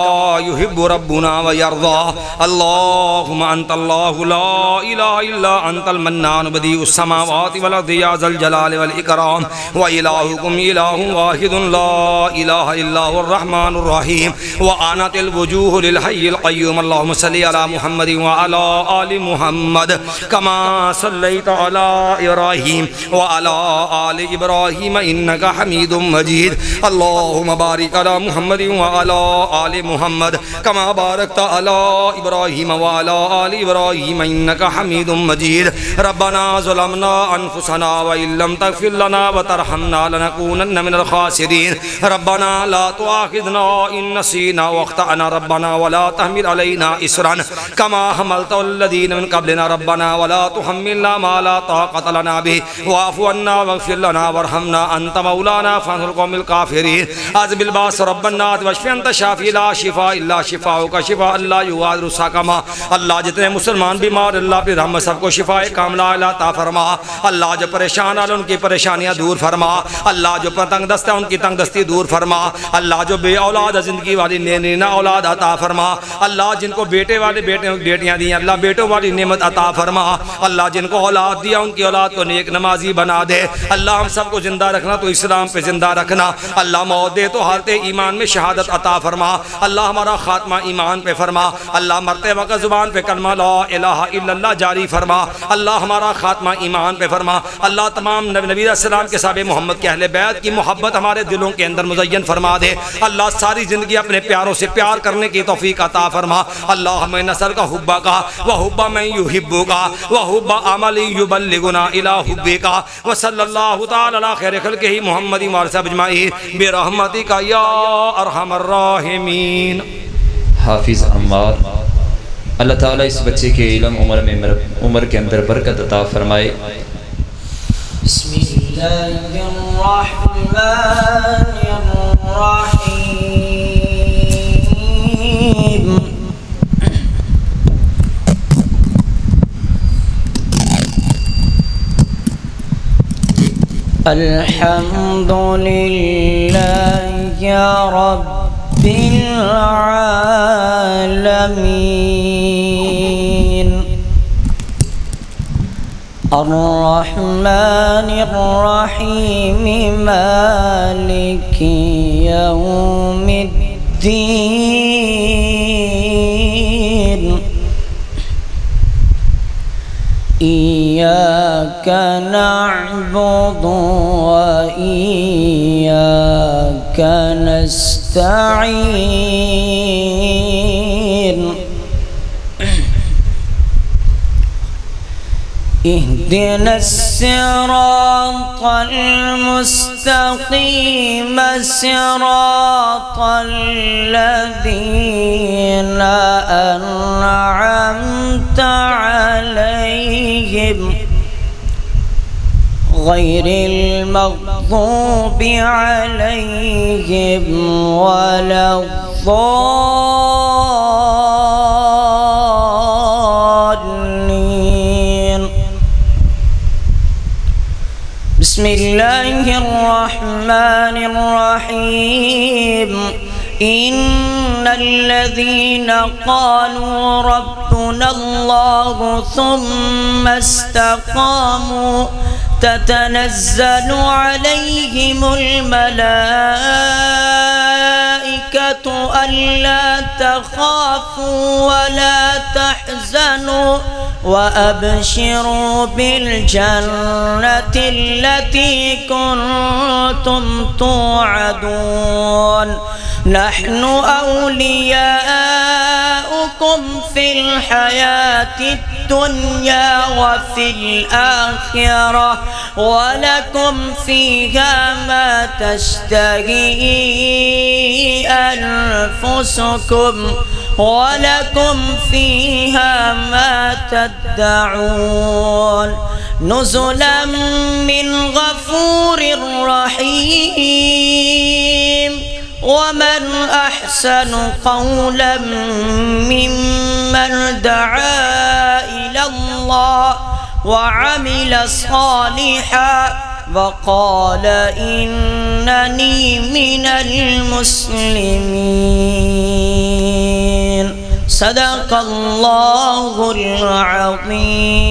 یحب ربنا ویرضا اللہم انت اللہ لا الہ الا انت المنان بدیع السماوات والارض یا ذا الجلال والاکرام وإلہکم الہ واحد لا الہ الا هو الرحمن الرحیم وآنت الوجوہ للحی القیوم اللہم صلی علی محمد وعلی آل محمد کما صلیت علی ابراہیم وعلی آل ابراہیم انکا حمید مجید اللہم بارک علی محمد وعلی آل محمد کما بارکت علی ابراہیم وعلی آل ابراہیم انکا حمید مجید ربنا ظلمنا انفسنا وإن لم تغفر لنا وترحمنا لنكونن من الخاسرین ربنا لا تؤاخذنا ان نسینا واخطأنا ربنا ولا تحمل علينا إصرا كما حملت الذين من قبلنا ربنا ولا تحملنا ما لا طاقة لنا به واعف عنا واغفر لنا وارحمنا أنت مولانا فانصرنا على القوم الكافرين أعوذ بالباس رب الناس واشف أنت شافي لا شفاء إلا شفاؤك شفاء لا يغادر سقما اللہ جتنے مسلمان بیمار اللہ اپنی رحمت سب کو شفاء کاملہ عطا فرما اللہ جو پریشان ہیں ان کی پریشانیاں دور فرما اللہ جو تنگ دست ہے ان کی تنگ دستی دور فرما اللہ جو بے اولاد زندگی والی نینا اولاد عطا فرما اللہ جن کو بیٹے والے بیٹیاں دی اللہ بیٹوں والی نعمت عطا فرما اللہ جن کو اولاد دیا ان کی اولاد کو نیک نمازی بنا دے اللہ ہم سب کو زندہ رکھنا تو اسلام پہ زندہ رکھنا اللہ موت دے تو حالت ایمان میں شہادت عطا فرما اللہ ہمارا خاتمہ ایمان پہ فرما اللہ مرتے وقت زبان پہ کلمہ لا الہ الا اللہ جاری فرما اللہ ہمارا خاتمہ ایمان پہ فرما اللہ تمام نبی علیہ السلام کے صحابہ محمد کے اہل بیت کی محبت ہمارے دلوں کے اندر مزین فرما دے اللہ ساری زندگی اپنے پیاروں سے پیار کرنے کی توفیق عطا فرما اللہ ہمیں نصر کا حبہ کا وحبہ من یحبو کا وحبہ عملی یبلغنا الہ حبی کا وصلی اللہ تعالی علی خیر خلقہ محمد وآلہ اجمعین برحمتک یا ارحم الراحمین۔ حافظ عمار اللہ تعالیٰ اس بچے کے علم عمر کے اندر برکت عطا فرمائے۔ بسم اللہ الرحمن الرحیم۔ الحمد للہ رب العالمین الرحمن الرحیم مالک یوم الدین إياك نعبد وإياك نستعين اهدنا الصراط المستقيم صراط الذين أنعمت عليهم غير المغضوب عليهم ولا الضالين بسم الله الرحمن الرحيم إن الذين قالوا ربنا الله ثم استقاموا تتنزل عليهم الملائكة ألا تخافوا ولا تحزنوا وأبشروا بالجنة التي كنتم توعدون نحن أولياؤكم في الحياة الدنيا وفي الآخرة ولكم فيها ما تشتهي أنفسكم ولكم فيها ما تدعون نزلا من غفور رحيم ومن أحسن قولا ممن دعا إلى الله الله وعمل صالحا وقال إنني من المسلمين. صدق الله العظيم.